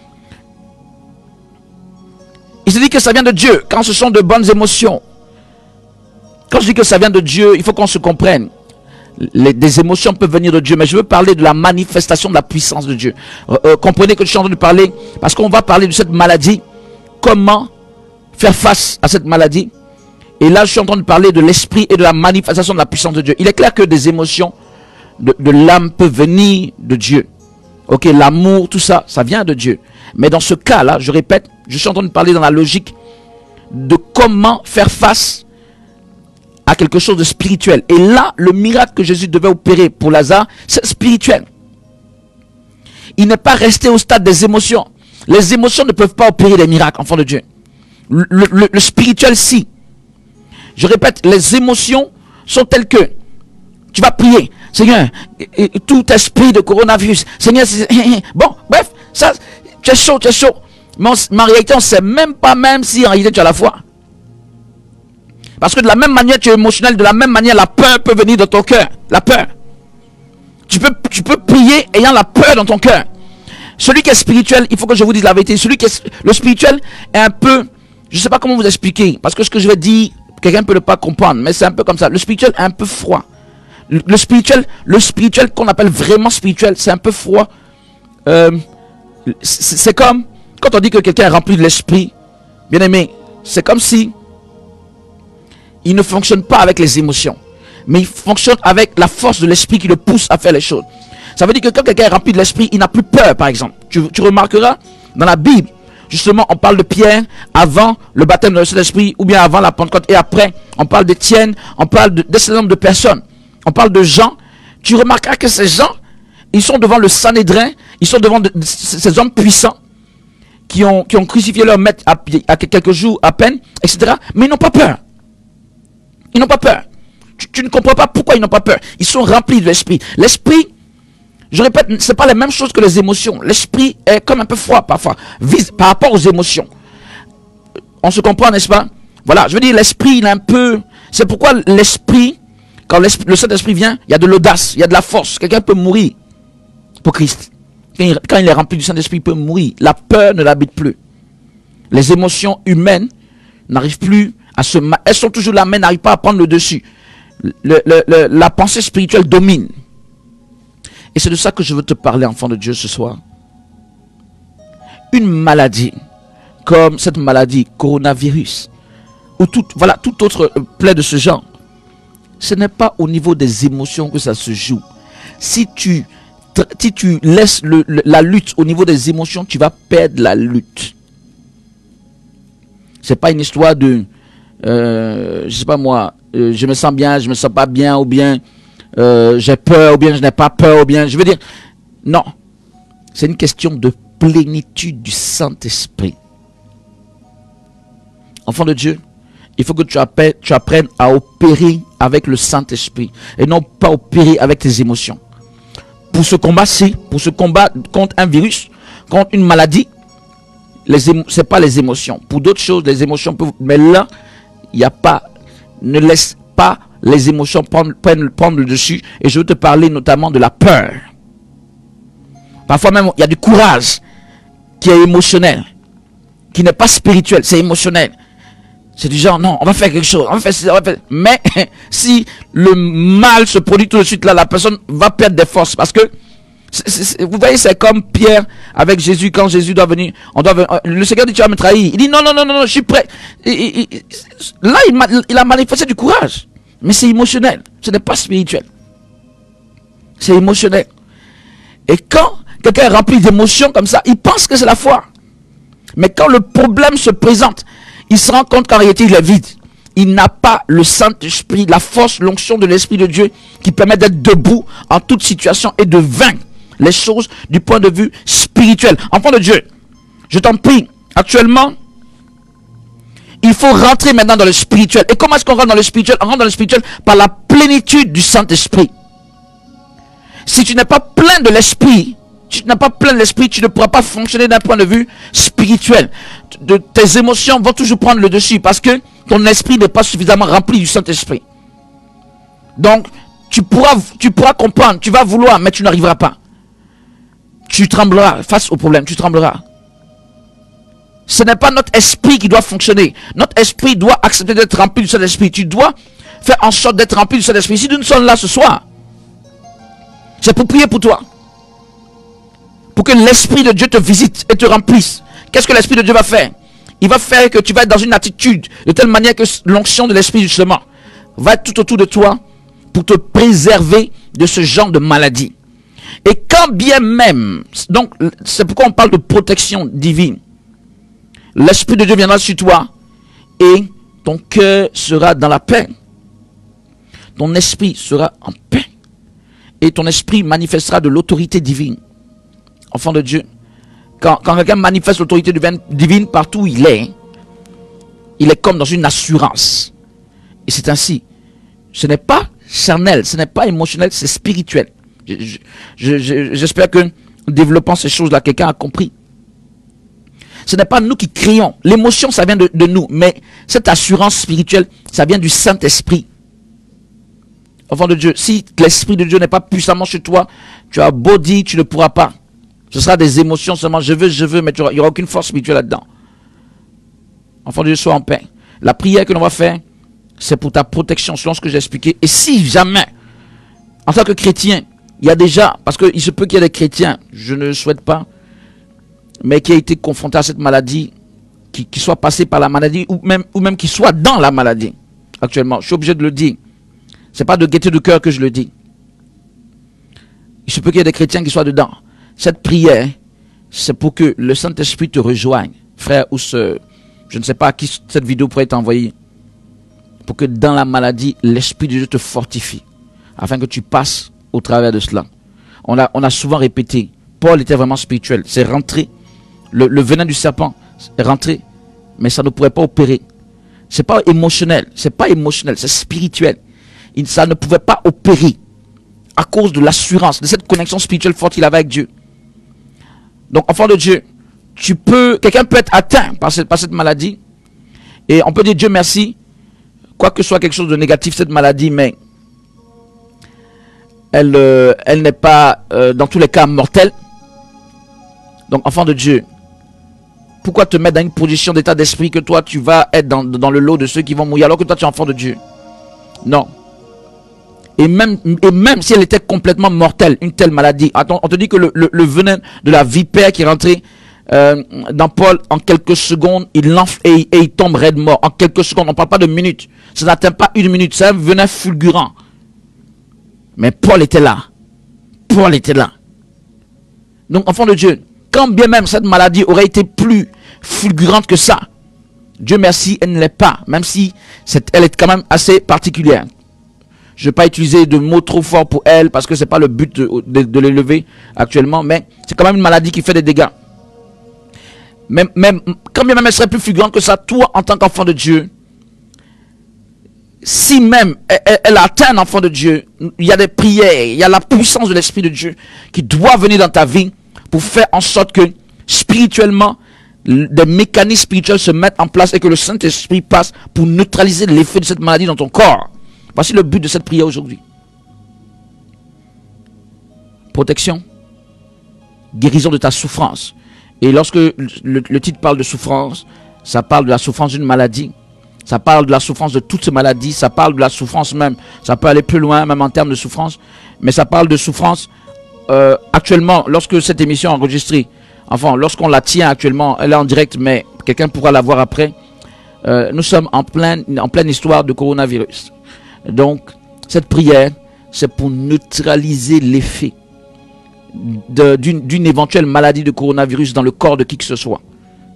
Il se dit que ça vient de Dieu quand ce sont de bonnes émotions. Quand je dis que ça vient de Dieu, il faut qu'on se comprenne. Des émotions peuvent venir de Dieu, mais je veux parler de la manifestation de la puissance de Dieu. Comprenez que je suis en train de parler, parce qu'on va parler de cette maladie, comment faire face à cette maladie. Et là, je suis en train de parler de l'esprit et de la manifestation de la puissance de Dieu. Il est clair que des émotions de l'âme peuvent venir de Dieu. Ok, l'amour, tout ça, ça vient de Dieu. Mais dans ce cas-là, je répète, je suis en train de parler dans la logique de comment faire face à quelque chose de spirituel. Et là, le miracle que Jésus devait opérer pour Lazare, c'est spirituel. Il n'est pas resté au stade des émotions. Les émotions ne peuvent pas opérer des miracles, enfants de Dieu. Le spirituel, si. Je répète, les émotions sont telles que tu vas prier, Seigneur, tout esprit de coronavirus, Seigneur, bon, bref, ça, tu es chaud. Mais en réalité, on ne sait même pas si en réalité tu as la foi. Parce que de la même manière tu es émotionnel, de la même manière la peur peut venir dans ton cœur. La peur. Tu peux prier ayant la peur dans ton cœur. Celui qui est spirituel, il faut que je vous dise la vérité. Le spirituel est un peu, je ne sais pas comment vous expliquer, parce que ce que je vais dire, quelqu'un ne peut ne pas comprendre, mais c'est un peu comme ça. Le spirituel est un peu froid. Le spirituel qu'on appelle vraiment spirituel, c'est un peu froid. C'est comme quand on dit que quelqu'un est rempli de l'esprit, bien aimé, c'est comme si il ne fonctionne pas avec les émotions, mais il fonctionne avec la force de l'esprit qui le pousse à faire les choses. Ça veut dire que quand quelqu'un est rempli de l'esprit, il n'a plus peur, par exemple. Tu remarqueras dans la Bible, justement, on parle de Pierre avant le baptême de Saint-Esprit, ou bien avant la Pentecôte, et après, on parle d'Étienne, on parle d'un certain nombre de personnes. On parle de Jean. Tu remarqueras que ces gens, ils sont devant le Sanhédrin, ils sont devant ces hommes puissants qui ont crucifié leur maître à quelques jours à peine, etc. Mais ils n'ont pas peur. Ils n'ont pas peur. Tu ne comprends pas pourquoi ils n'ont pas peur. Ils sont remplis de l'esprit. L'esprit, je répète, ce n'est pas la même chose que les émotions. L'esprit est comme un peu froid parfois, par rapport aux émotions. On se comprend, n'est-ce pas? Voilà, je veux dire, l'esprit, il est un peu... C'est pourquoi l'esprit, quand le Saint-Esprit vient, il y a de l'audace, il y a de la force. Quelqu'un peut mourir pour Christ. Quand il est rempli du Saint-Esprit, il peut mourir. La peur ne l'habite plus. Les émotions humaines n'arrivent plus à se... Elles sont toujours là, mais n'arrivent pas à prendre le dessus. La pensée spirituelle domine. Et c'est de ça que je veux te parler, enfant de Dieu, ce soir. Une maladie, comme cette maladie, coronavirus, ou toute autre plaie de ce genre, ce n'est pas au niveau des émotions que ça se joue. Si tu laisses la lutte au niveau des émotions, tu vas perdre la lutte. C'est pas une histoire de, je sais pas moi, je me sens bien, je me sens pas bien, ou bien j'ai peur, ou bien je n'ai pas peur, ou bien, je veux dire, non. C'est une question de plénitude du Saint-Esprit. Enfant de Dieu, il faut que tu apprennes à opérer avec le Saint-Esprit et non pas opérer avec tes émotions. Pour ce combat-ci, pour ce combat contre un virus, contre une maladie, c'est pas les émotions. Pour d'autres choses, les émotions peuvent... Mais là, il n'y a pas, ne laisse pas les émotions prendre le dessus. Et je veux te parler notamment de la peur. Parfois même, il y a du courage qui est émotionnel, qui n'est pas spirituel, c'est émotionnel. C'est du genre, non, on va faire quelque chose, on va faire ça, on va faire... Mais si le mal se produit tout de suite là, la personne va perdre des forces. Parce que, vous voyez, c'est comme Pierre avec Jésus, quand Jésus doit venir, le Seigneur dit, tu vas me trahir. Il dit, non, je suis prêt. Là, il a manifesté du courage. Mais c'est émotionnel, ce n'est pas spirituel. C'est émotionnel. Et quand quelqu'un est rempli d'émotions comme ça, il pense que c'est la foi. Mais quand le problème se présente, il se rend compte qu'en réalité, il est vide. Il n'a pas le Saint-Esprit, la force, l'onction de l'Esprit de Dieu qui permet d'être debout en toute situation et de vaincre les choses du point de vue spirituel. Enfant de Dieu, je t'en prie, actuellement, il faut rentrer maintenant dans le spirituel. Et comment est-ce qu'on rentre dans le spirituel? On rentre dans le spirituel par la plénitude du Saint-Esprit. Si tu n'es pas plein de l'Esprit, tu ne pourras pas fonctionner d'un point de vue spirituel. Tes émotions vont toujours prendre le dessus parce que ton esprit n'est pas suffisamment rempli du Saint-Esprit. Donc, tu pourras comprendre, tu vas vouloir, mais tu n'arriveras pas. Tu trembleras face au problème, tu trembleras. Ce n'est pas notre esprit qui doit fonctionner. Notre esprit doit accepter d'être rempli du Saint-Esprit. Tu dois faire en sorte d'être rempli du Saint-Esprit. Si nous sommes là ce soir, c'est pour prier pour toi. Pour que l'Esprit de Dieu te visite et te remplisse. Qu'est-ce que l'Esprit de Dieu va faire? Il va faire que tu vas être dans une attitude de telle manière que l'onction de l'Esprit justement va être tout autour de toi pour te préserver de ce genre de maladie. Et quand bien même, donc c'est pourquoi on parle de protection divine. L'Esprit de Dieu viendra sur toi et ton cœur sera dans la paix. Ton esprit sera en paix. Et ton esprit manifestera de l'autorité divine. Enfant de Dieu, quand quelqu'un manifeste l'autorité divine partout où il est comme dans une assurance. Et c'est ainsi. Ce n'est pas charnel, ce n'est pas émotionnel, c'est spirituel. J'espère que en développant ces choses-là, quelqu'un a compris. Ce n'est pas nous qui créons. L'émotion, ça vient de nous. Mais cette assurance spirituelle, ça vient du Saint-Esprit. Enfant de Dieu, si l'Esprit de Dieu n'est pas puissamment chez toi, tu as beau dire, tu ne pourras pas. Ce sera des émotions seulement, je veux, mais il n'y aura aucune force spirituelle là-dedans. Enfant de Dieu, sois en paix. La prière que l'on va faire, c'est pour ta protection, selon ce que j'ai expliqué. Et si jamais, en tant que chrétien, il y a déjà, parce qu'il se peut qu'il y ait des chrétiens, je ne le souhaite pas, mais qui a été confronté à cette maladie, qui soit passé par la maladie, ou même qui soit dans la maladie, actuellement. Je suis obligé de le dire. Ce n'est pas de gaieté de cœur que je le dis. Il se peut qu'il y ait des chrétiens qui soient dedans. Cette prière, c'est pour que le Saint-Esprit te rejoigne, frère ou sœur. Je ne sais pas à qui cette vidéo pourrait être envoyée. Pour que dans la maladie, l'Esprit de Dieu te fortifie. Afin que tu passes au travers de cela. On a souvent répété, Paul était vraiment spirituel. C'est rentré. Le venin du serpent est rentré. Mais ça ne pourrait pas opérer. C'est pas émotionnel. C'est pas émotionnel, c'est spirituel. Ça ne pouvait pas opérer. À cause de l'assurance, de cette connexion spirituelle forte qu'il avait avec Dieu. Donc, enfant de Dieu, quelqu'un peut être atteint par cette maladie. Et on peut dire Dieu merci. Quoi que soit quelque chose de négatif, cette maladie, mais elle n'est pas, dans tous les cas, mortelle. Donc, enfant de Dieu, pourquoi te mettre dans une position d'état d'esprit que toi, tu vas être dans le lot de ceux qui vont mourir alors que toi, tu es enfant de Dieu? Non. Et même si elle était complètement mortelle, une telle maladie, attends, on te dit que le venin de la vipère qui est rentré dans Paul, en quelques secondes, il l'enfle et il tombe raide mort. En quelques secondes, on ne parle pas de minutes. Ça n'atteint pas une minute, c'est un venin fulgurant. Mais Paul était là. Paul était là. Donc, enfant de Dieu, quand bien même cette maladie aurait été plus fulgurante que ça, Dieu merci, elle ne l'est pas, même si elle est quand même assez particulière. Je ne vais pas utiliser de mots trop forts pour elle, parce que ce n'est pas le but de l'élever actuellement, mais c'est quand même une maladie qui fait des dégâts. Même quand bien même elle serait plus fulgurante que ça, toi, en tant qu'enfant de Dieu, si même elle atteint un enfant de Dieu, il y a des prières, il y a la puissance de l'Esprit de Dieu qui doit venir dans ta vie pour faire en sorte que, spirituellement, des mécanismes spirituels se mettent en place et que le Saint-Esprit passe pour neutraliser l'effet de cette maladie dans ton corps. Voici le but de cette prière aujourd'hui. Protection, guérison de ta souffrance. Et lorsque le titre parle de souffrance, ça parle de la souffrance d'une maladie, ça parle de la souffrance de toute maladie, ça parle de la souffrance même, ça peut aller plus loin même en termes de souffrance, mais ça parle de souffrance actuellement, lorsque cette émission est enregistrée, enfin lorsqu'on la tient actuellement, elle est en direct, mais quelqu'un pourra la voir après, nous sommes en pleine histoire de coronavirus. Donc cette prière, c'est pour neutraliser l'effet d'une éventuelle maladie de coronavirus dans le corps de qui que ce soit.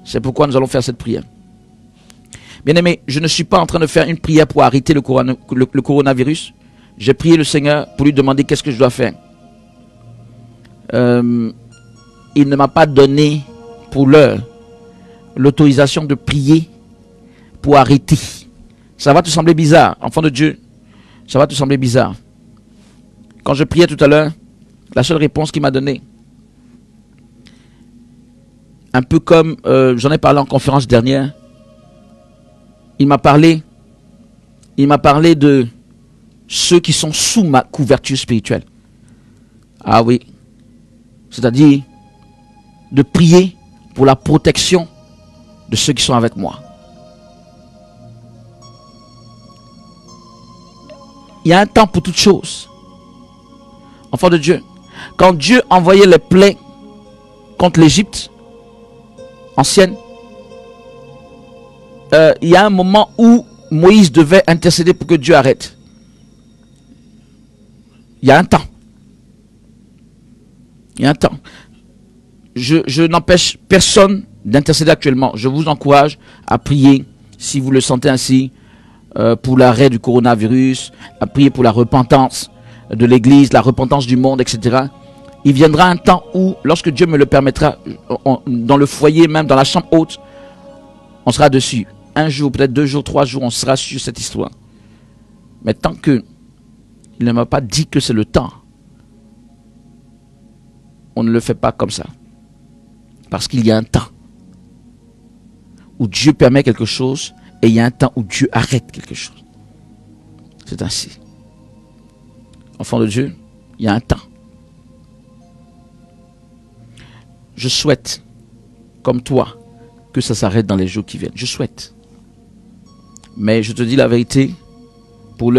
C'est pourquoi nous allons faire cette prière. Bien aimé, je ne suis pas en train de faire une prière pour arrêter le coronavirus. J'ai prié le Seigneur pour lui demander qu'est-ce que je dois faire. Il ne m'a pas donné pour l'heure l'autorisation de prier pour arrêter. Ça va te sembler bizarre, enfant de Dieu. Ça va te sembler bizarre. Quand je priais tout à l'heure, la seule réponse qu'il m'a donnée, un peu comme j'en ai parlé en conférence dernière, il m'a parlé de ceux qui sont sous ma couverture spirituelle. Ah oui, c'est-à-dire de prier pour la protection de ceux qui sont avec moi. Il y a un temps pour toutes choses. Enfant de Dieu, quand Dieu envoyait les plaies contre l'Égypte ancienne, il y a un moment où Moïse devait intercéder pour que Dieu arrête. Il y a un temps. Il y a un temps. Je n'empêche personne d'intercéder actuellement. Je vous encourage à prier, si vous le sentez ainsi, pour l'arrêt du coronavirus, à prier pour la repentance de l'Église, la repentance du monde, etc. Il viendra un temps où, lorsque Dieu me le permettra, dans le foyer, même dans la chambre haute, on sera dessus. Un jour, peut-être 2 jours, 3 jours, on sera sur cette histoire. Mais tant que il ne m'a pas dit que c'est le temps, on ne le fait pas comme ça. Parce qu'il y a un temps où Dieu permet quelque chose et il y a un temps où Dieu arrête quelque chose. C'est ainsi. Enfant de Dieu, il y a un temps. Je souhaite, comme toi, que ça s'arrête dans les jours qui viennent. Je souhaite. Mais je te dis la vérité, pour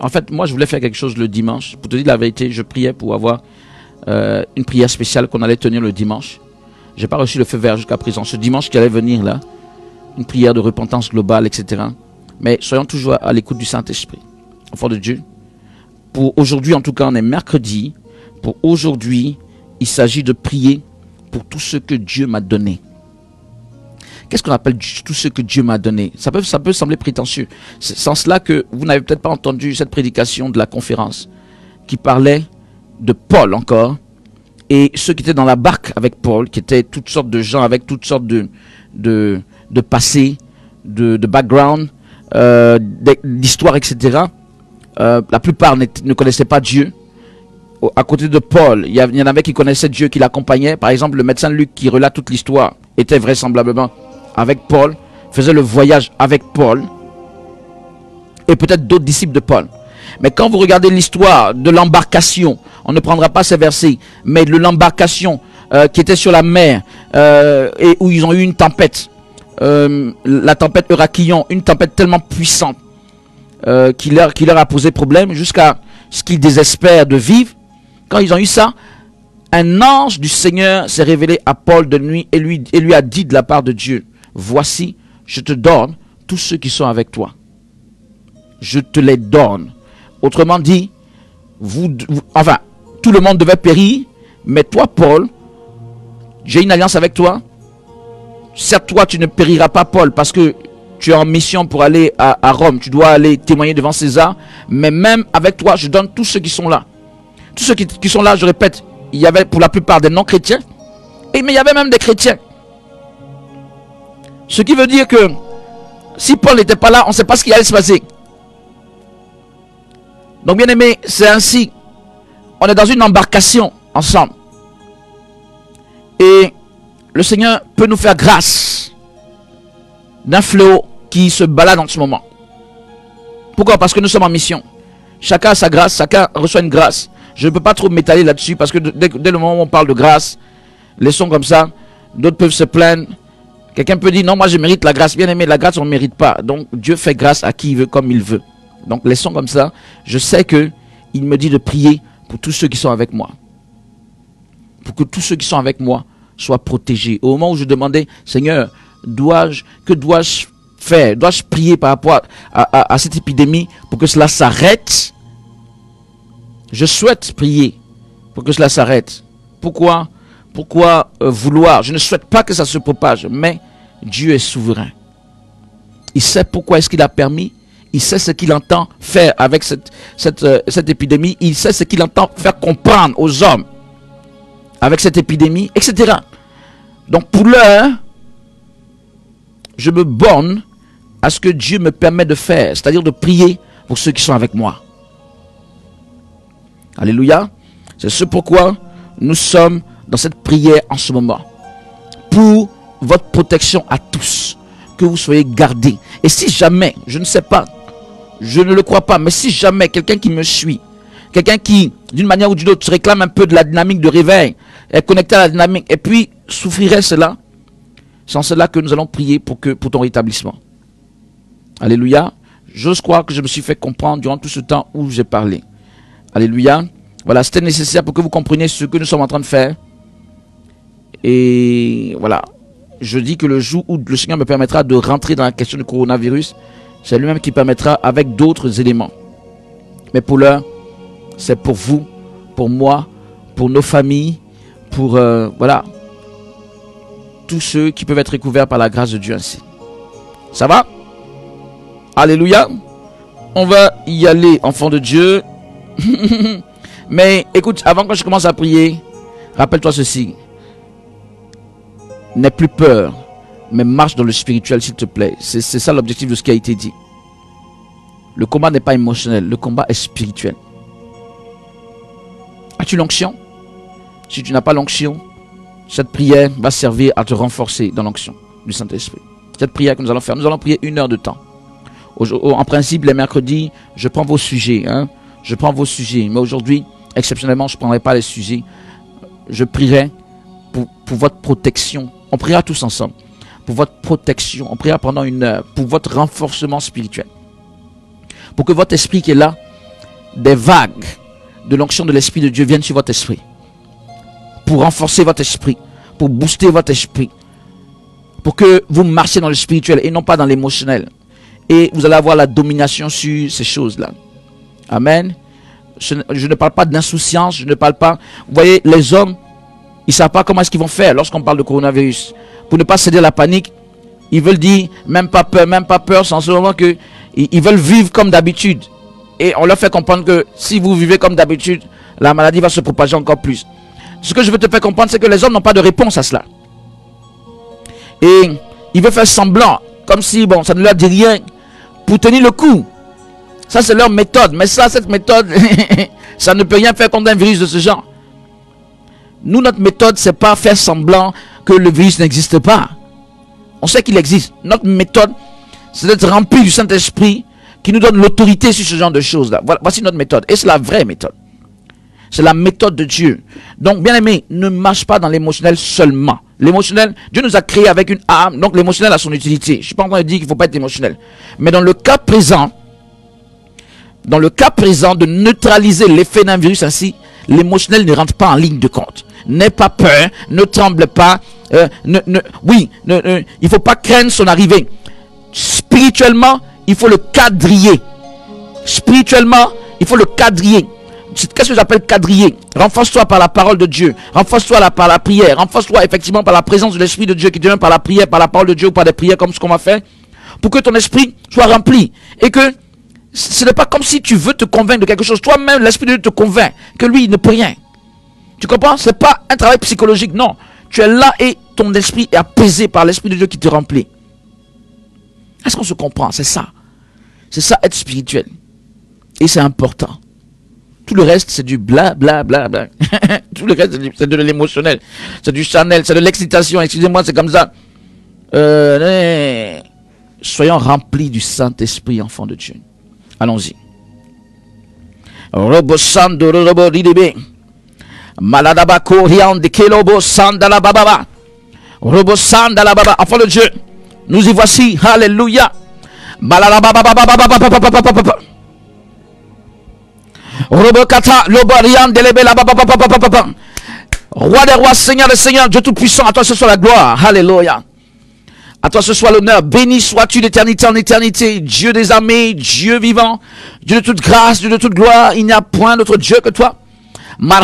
en fait, moi je voulais faire quelque chose le dimanche. Pour te dire la vérité, je priais pour avoir une prière spéciale qu'on allait tenir le dimanche. Je n'ai pas reçu le feu vert jusqu'à présent. Ce dimanche qui allait venir là, une prière de repentance globale, etc. Mais soyons toujours à l'écoute du Saint-Esprit. Enfant de Dieu. Pour aujourd'hui, en tout cas, on est mercredi. Pour aujourd'hui, il s'agit de prier pour tout ce que Dieu m'a donné. Qu'est-ce qu'on appelle tout ce que Dieu m'a donné? Ça peut sembler prétentieux. C'est sans cela que vous n'avez peut-être pas entendu cette prédication de la conférence qui parlait de Paul encore. Et ceux qui étaient dans la barque avec Paul, qui étaient toutes sortes de gens avec toutes sortes de passé, de background, d'histoire, etc. La plupart ne connaissaient pas Dieu. À côté de Paul, il y en avait qui connaissaient Dieu, qui l'accompagnaient. Par exemple, le médecin Luc qui relate toute l'histoire était vraisemblablement avec Paul, faisait le voyage avec Paul, et peut-être d'autres disciples de Paul. Mais quand vous regardez l'histoire de l'embarcation, on ne prendra pas ces versets, mais de l'embarcation qui était sur la mer, et où ils ont eu une tempête, la tempête Eurachillon, une tempête tellement puissante, qui leur a posé problème, jusqu'à ce qu'ils désespèrent de vivre. Quand ils ont eu ça, un ange du Seigneur s'est révélé à Paul de nuit et lui a dit de la part de Dieu: voici, je te donne tous ceux qui sont avec toi. Je te les donne. Autrement dit, enfin, tout le monde devait périr, mais toi, Paul, j'ai une alliance avec toi. Certes, toi, tu ne périras pas, Paul, parce que tu es en mission pour aller à Rome. Tu dois aller témoigner devant César. Mais même avec toi, je donne tous ceux qui sont là. Tous ceux qui sont là, je répète, il y avait pour la plupart des non-chrétiens. Mais il y avait même des chrétiens. Ce qui veut dire que si Paul n'était pas là, on ne sait pas ce qui allait se passer. Donc bien aimé, c'est ainsi. On est dans une embarcation ensemble. Et le Seigneur peut nous faire grâce d'un fléau qui se balade en ce moment. Pourquoi? Parce que nous sommes en mission. Chacun a sa grâce, chacun reçoit une grâce. Je ne peux pas trop m'étaler là-dessus parce que dès le moment où on parle de grâce, laissons comme ça, d'autres peuvent se plaindre. Quelqu'un peut dire non, moi je mérite la grâce. Bien aimé, la grâce on ne mérite pas. Donc Dieu fait grâce à qui il veut, comme il veut. Donc laissons comme ça. Je sais que il me dit de prier pour tous ceux qui sont avec moi. Pour que tous ceux qui sont avec moi soient protégés. Au moment où je demandais, Seigneur, que dois-je faire? Dois-je prier par rapport à cette épidémie pour que cela s'arrête? Je souhaite prier pour que cela s'arrête. Pourquoi vouloir? Je ne souhaite pas que ça se propage, mais Dieu est souverain. Il sait pourquoi est-ce qu'il a permis. Il sait ce qu'il entend faire avec cette épidémie. Il sait ce qu'il entend faire comprendre aux hommes avec cette épidémie, etc. Donc pour l'heure, je me borne à ce que Dieu me permet de faire, c'est-à-dire de prier pour ceux qui sont avec moi. Alléluia. C'est ce pourquoi nous sommes dans cette prière en ce moment. Pour votre protection à tous. Que vous soyez gardés. Et si jamais, je ne sais pas, je ne le crois pas, mais si jamais quelqu'un qui me suit, quelqu'un qui, d'une manière ou d'une autre, se réclame un peu de la dynamique de réveil, est connecté à la dynamique, et puis souffrirait cela, c'est en cela que nous allons prier pour ton rétablissement. Alléluia. J'ose croire que je me suis fait comprendre durant tout ce temps où j'ai parlé. Alléluia. Voilà, c'était nécessaire pour que vous compreniez ce que nous sommes en train de faire. Et voilà, je dis que le jour où le Seigneur me permettra de rentrer dans la question du coronavirus, c'est lui-même qui permettra avec d'autres éléments. Mais pour l'heure, c'est pour vous, pour moi, pour nos familles, pour voilà, tous ceux qui peuvent être recouverts par la grâce de Dieu ainsi. Ça va? Alléluia. On va y aller, enfant de Dieu. Mais écoute, avant que je commence à prier, rappelle-toi ceci. N'aie plus peur, mais marche dans le spirituel, s'il te plaît. C'est ça l'objectif de ce qui a été dit. Le combat n'est pas émotionnel, le combat est spirituel. As-tu l'onction? Si tu n'as pas l'onction, cette prière va servir à te renforcer dans l'onction du Saint-Esprit. Cette prière que nous allons faire, nous allons prier 1 heure de temps. En principe, les mercredis, je prends vos sujets. Je prends vos sujets. Mais aujourd'hui, exceptionnellement, je ne prendrai pas les sujets. Je prierai pour votre protection. On priera tous ensemble. Pour votre protection. On priera pendant 1 heure. Pour votre renforcement spirituel. Pour que votre esprit qui est là, des vagues de l'onction de l'Esprit de Dieu viennent sur votre esprit. Pour renforcer votre esprit. Pour booster votre esprit. Pour que vous marchiez dans le spirituel et non pas dans l'émotionnel. Et vous allez avoir la domination sur ces choses-là. Amen. Je ne parle pas d'insouciance. Je ne parle pas... Vous voyez, les hommes, ils ne savent pas comment est-ce qu'ils vont faire lorsqu'on parle de coronavirus. Pour ne pas céder à la panique, ils veulent dire, même pas peur, c'est en ce moment que ils veulent vivre comme d'habitude. Et on leur fait comprendre que si vous vivez comme d'habitude, la maladie va se propager encore plus. Ce que je veux te faire comprendre, c'est que les hommes n'ont pas de réponse à cela. Et ils veulent faire semblant, comme si, bon, ça ne leur dit rien, pour tenir le coup. Ça, c'est leur méthode. Mais ça, cette méthode, ça ne peut rien faire contre un virus de ce genre. Nous, notre méthode, c'est pas faire semblant que le virus n'existe pas. On sait qu'il existe. Notre méthode, c'est d'être rempli du Saint-Esprit qui nous donne l'autorité sur ce genre de choses-là. Voilà, voici notre méthode. Et c'est la vraie méthode. C'est la méthode de Dieu. Donc, bien aimé, ne marche pas dans l'émotionnel seulement. L'émotionnel, Dieu nous a créé avec une âme. Donc, l'émotionnel a son utilité. Je ne suis pas en train de dire qu'il ne faut pas être émotionnel. Mais dans le cas présent, de neutraliser l'effet d'un virus ainsi, l'émotionnel ne rentre pas en ligne de compte. N'aie pas peur, ne tremble pas. Il ne faut pas craindre son arrivée. Spirituellement, il faut le quadriller. Spirituellement, il faut le quadriller. Qu'est-ce que j'appelle quadriller? Renforce-toi par la parole de Dieu. Renforce-toi par la prière. Renforce-toi effectivement par la présence de l'Esprit de Dieu qui devient par la prière, par la parole de Dieu ou par des prières comme ce qu'on va faire. Pour que ton esprit soit rempli. Et que ce n'est pas comme si tu veux te convaincre de quelque chose. Toi-même, l'Esprit de Dieu te convainc que lui, il ne peut rien. Tu comprends? Ce n'est pas un travail psychologique. Non. Tu es là et ton esprit est apaisé par l'Esprit de Dieu qui te remplit. Est-ce qu'on se comprend? C'est ça. C'est ça être spirituel. Et c'est important. Tout le reste, c'est du bla bla bla bla. Tout le reste, c'est de l'émotionnel. C'est du Chanel, c'est de l'excitation. Excusez-moi, c'est comme ça. Soyons remplis du Saint-Esprit, enfants de Dieu. Allons-y. Enfant de Dieu, nous y voici. Alléluia. Roi des rois, Seigneur des seigneurs, Dieu tout-puissant, à toi ce soit la gloire. Alléluia. À toi ce soit l'honneur. Béni sois-tu d'éternité en éternité. Dieu des armées, Dieu vivant, Dieu de toute grâce, Dieu de toute gloire. Il n'y a point d'autre Dieu que toi. Nous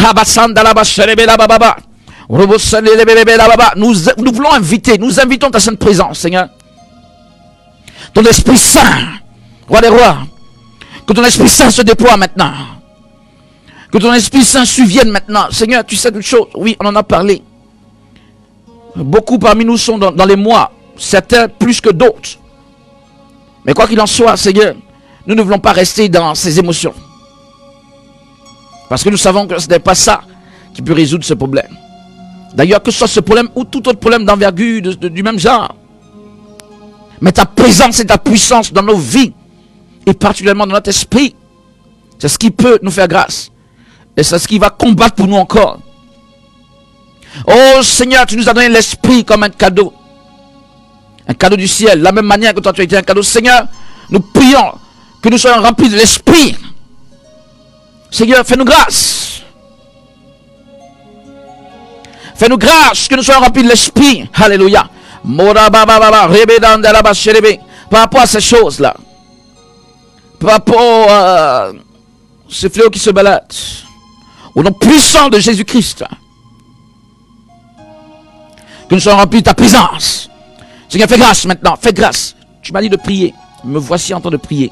voulons inviter, nous invitons ta sainte présence, Seigneur. Ton Esprit Saint, Roi des rois, que ton Esprit Saint se déploie maintenant. Que ton Esprit Saint survienne maintenant. Seigneur, tu sais toutes choses. Oui, on en a parlé. Beaucoup parmi nous sont dans les mois. Certains plus que d'autres. Mais quoi qu'il en soit, Seigneur, nous ne voulons pas rester dans ces émotions. Parce que nous savons que ce n'est pas ça qui peut résoudre ce problème. D'ailleurs, que ce soit ce problème ou tout autre problème d'envergure du même genre. Mais ta présence et ta puissance dans nos vies, et particulièrement dans notre esprit, c'est ce qui peut nous faire grâce. Et c'est ce qui va combattre pour nous encore. Oh Seigneur, tu nous as donné l'esprit comme un cadeau. Un cadeau du ciel. De la même manière que toi tu as été un cadeau. Seigneur, nous prions que nous soyons remplis de l'esprit. Seigneur, fais-nous grâce. Fais-nous grâce que nous soyons remplis de l'esprit. Alléluia. Par rapport à ces choses-là. Par rapport à ce fléau qui se balade. Au nom puissant de Jésus-Christ. Que nous soyons remplis de ta présence. Seigneur, fais grâce maintenant, fais grâce. Tu m'as dit de prier. Me voici en train de prier.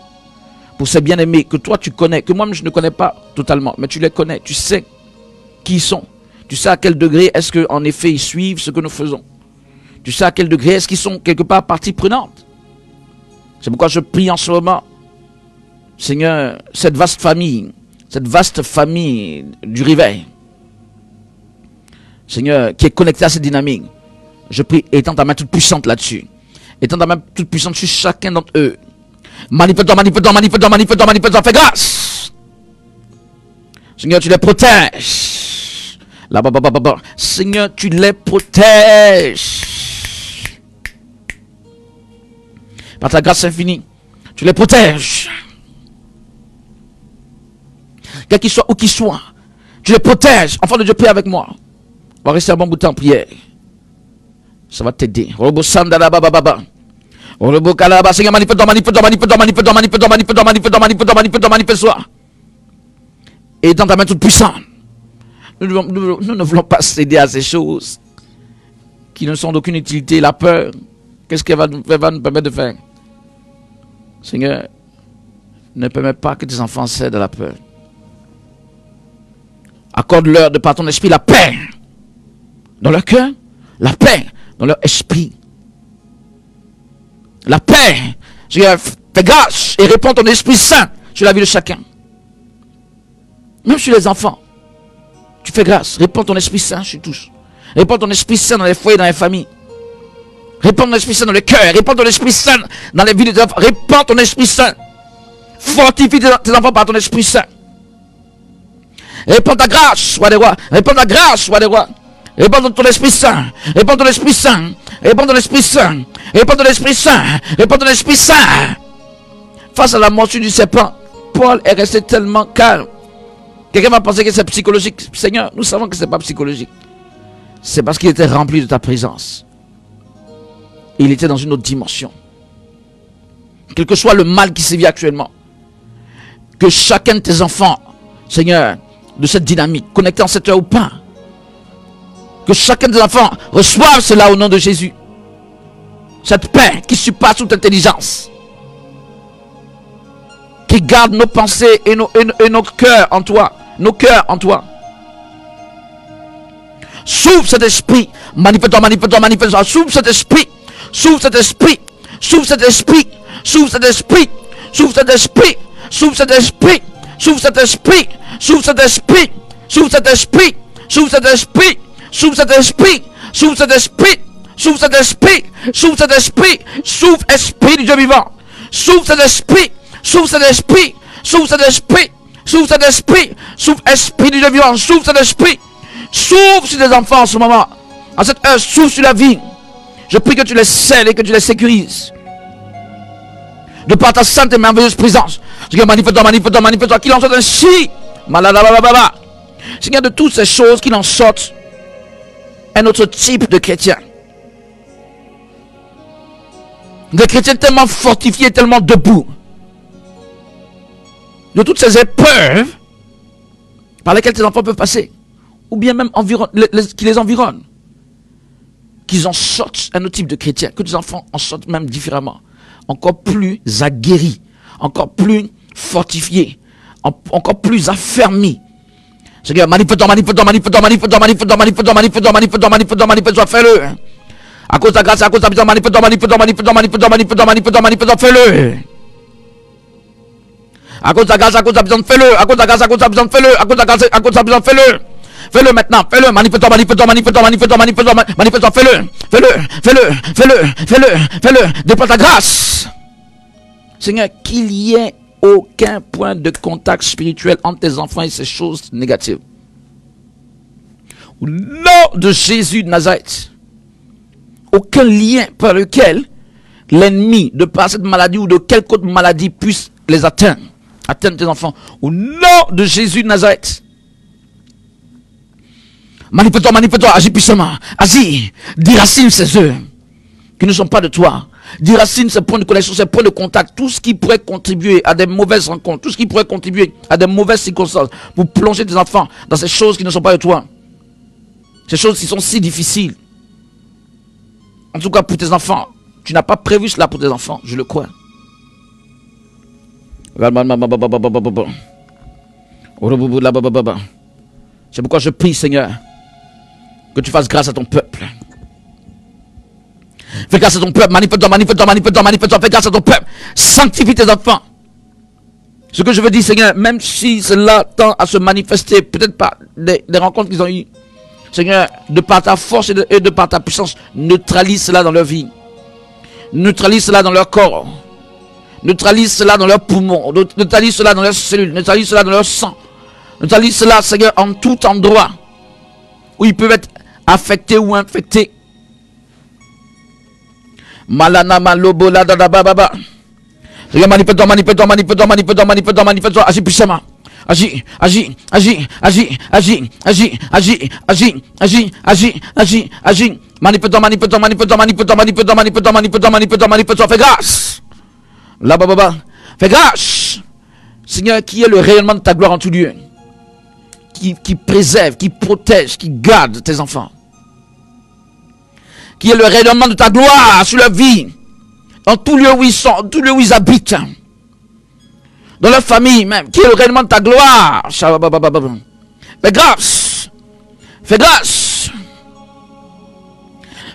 Pour ces bien-aimés que toi tu connais, que moi-même je ne connais pas totalement. Mais tu les connais, tu sais qui ils sont. Tu sais à quel degré est-ce qu'en effet ils suivent ce que nous faisons. Tu sais à quel degré est-ce qu'ils sont quelque part partie prenante. C'est pourquoi je prie en ce moment. Seigneur, cette vaste famille du réveil. Seigneur, qui est connectée à cette dynamique. Je prie, étends ta main toute puissante là-dessus. Étends ta main toute puissante sur chacun d'entre eux. Manifeste-toi, fais grâce. Seigneur, tu les protèges. Là-bas. Seigneur, tu les protèges. Par ta grâce infinie, tu les protèges. Quel qu'il soit, où qu'il soit, tu les protèges. Enfant de Dieu, prie avec moi. On va rester un bon bout de temps en prière. Ça va t'aider. Seigneur, manifeste-toi. Et dans ta main toute puissante. Nous ne voulons pas céder à ces choses qui ne sont d'aucune utilité. La peur, qu'est-ce qu'elle va nous permettre de faire? Seigneur, ne permets pas que tes enfants cèdent à la peur. Accorde-leur de par ton esprit la paix dans leur cœur, la paix dans leur esprit. La paix. Seigneur, fais grâce et répands ton Esprit Saint sur la vie de chacun. Même sur les enfants. Tu fais grâce. Répands ton Esprit Saint sur tous. Répands ton Esprit Saint dans les foyers, dans les familles. Répands ton Esprit Saint dans le cœur. Répands ton Esprit Saint dans les vies des enfants. Répands ton Esprit Saint. Fortifie tes enfants par ton Esprit Saint. Répands ta grâce, roi des rois. Répands ta grâce, roi des rois. Répands ton Esprit Saint. Répands ton Esprit Saint. Répands ton Esprit Saint. Répands ton Esprit Saint. Répands ton Esprit Saint. Face à la morsure du serpent, Paul est resté tellement calme. Quelqu'un va penser que c'est psychologique. Seigneur, nous savons que ce n'est pas psychologique. C'est parce qu'il était rempli de ta présence. Il était dans une autre dimension. Quel que soit le mal qui sévit actuellement, que chacun de tes enfants, Seigneur, de cette dynamique, connecté en cette heure ou pas, que chacun des enfants reçoive cela au nom de Jésus. Cette paix qui surpasse toute intelligence, qui garde nos pensées et nos cœurs en toi, nos cœurs en toi. S'ouvre cet esprit, manifeste-toi, s'ouvre cet esprit, s'ouvre cet esprit, s'ouvre cet esprit, s'ouvre cet esprit, s'ouvre cet esprit, s'ouvre cet esprit, S'ouvre cet esprit. S'ouvre cet esprit. S'ouvre cet esprit. S'ouvre cet esprit. S'ouvre cet esprit. S'ouvre cet esprit. S'ouvre cet esprit. S'ouvre cet esprit. S'ouvre esprit du Dieu vivant. S'ouvre cet esprit. S'ouvre cet esprit. S'ouvre cet esprit. S'ouvre cet esprit. S'ouvre esprit du Dieu vivant. S'ouvre cet esprit. S'ouvre sur tes enfants en ce moment. En cette heure, s'ouvre sur la vie. Je prie que tu les scelles et que tu les sécurises. De par ta sainte et merveilleuse présence. Seigneur, manifeste-toi, manifeste-toi, manifeste-toi. Qu'il en sorte ainsi. Maladabababa. Seigneur, de toutes ces choses, qu'il en sorte un autre type de chrétien. Des chrétiens tellement fortifiés, tellement debout. De toutes ces épreuves par lesquelles tes enfants peuvent passer. Ou bien même qui les environnent. Qu'ils en sortent un autre type de chrétien. Que tes enfants en sortent même différemment. Encore plus aguerris. Encore plus fortifiés. Encore plus affermis. Seigneur, manifeste-toi, manifeste-toi, manifeste-toi, manifeste-toi, manifeste-toi, manifeste-toi, manifeste-toi, manifeste-toi, manifeste-toi, manifeste-toi, fais-le. À cause de ta grâce, à cause de ta puissance, manifeste-toi, manifeste-toi, manifeste-toi, manifeste-toi, manifeste-toi, manifeste-toi, manifeste-toi, fais-le. À cause de ta grâce, à cause de ta puissance, fais-le. À cause de ta grâce, à cause de ta puissance, fais-le. À cause de ta grâce, à cause de ta puissance, fais-le. Fais-le maintenant, fais-le, manifeste-toi, manifeste-toi, manifeste-toi, manifeste-toi, manifeste-toi, manifeste-toi, fais-le, fais-le, fais-le, fais-le, fais-le, fais-le, déploie ta grâce. Seigneur, qu'il y ait aucun point de contact spirituel entre tes enfants et ces choses négatives. Au nom de Jésus de Nazareth, aucun lien par lequel l'ennemi, de par cette maladie ou de quelque autre maladie, puisse les atteindre tes enfants. Au nom de Jésus de Nazareth. Manifeste-toi, manifeste-toi, agis puissamment. Agis, déracine ces œufs qui ne sont pas de toi. Déracine ces points de connexion, ces points de contact, tout ce qui pourrait contribuer à des mauvaises rencontres, tout ce qui pourrait contribuer à des mauvaises circonstances pour plonger tes enfants dans ces choses qui ne sont pas de toi. Ces choses qui sont si difficiles. En tout cas pour tes enfants. Tu n'as pas prévu cela pour tes enfants, je le crois. C'est pourquoi je prie, Seigneur, que tu fasses grâce à ton peuple. Fais grâce à ton peuple, manifeste-toi, manifeste-toi, manifeste-toi, manifeste-toi, fais grâce à ton peuple. Sanctifie tes enfants. Ce que je veux dire, Seigneur, même si cela tend à se manifester, peut-être par des rencontres qu'ils ont eues, Seigneur, de par ta force et de par ta puissance, neutralise cela dans leur vie. Neutralise cela dans leur corps. Neutralise cela dans leurs poumons. Neutralise cela dans leurs cellules. Neutralise cela dans leur sang. Neutralise cela, Seigneur, en tout endroit où ils peuvent être affectés ou infectés. Malana malobo la da baba. Seigneur, manifeste-toi, manifeste-toi, manifeste-toi, manifeste-toi, manifeste-toi, manifeste-toi, agis puissamment. Agis, agis, agis, agis, agis, agis, agis, agis, agis, agis, agis, agis. Manifeste-toi, manifeste-toi, manifeste-toi, manifeste-toi, manifeste-toi, manifeste-toi, manifeste-toi, manifeste-toi, manifeste-toi, fais grâce. Là, baba, fais grâce. Seigneur, qui est le rayonnement de ta gloire en tout lieu. Qui préserve, qui protège, qui garde tes enfants. Qui est le rayonnement de ta gloire sur leur vie. Dans tout lieu où ils sont, tout lieu où ils habitent. Dans leur famille même. Qui est le rayonnement de ta gloire. Fais grâce. Fais grâce.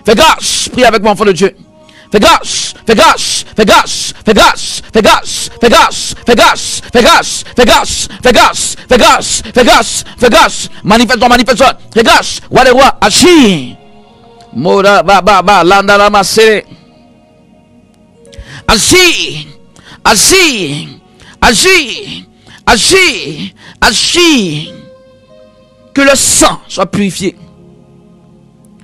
Fais grâce. Prie avec moi, enfant de Dieu. Fais grâce. Fais grâce. Fais grâce. Fais grâce. Fais grâce. Fais grâce. Fais grâce. Fais grâce. Fais grâce. Fais grâce. Fais grâce. Fais grâce. Fais grâce. Manifeste-toi, manifeste-toi. Fais grâce. Roi des rois, agis. Mora ba landa la masse. Agis. Agis. Agis. Agis. Agis. Que le sang soit purifié.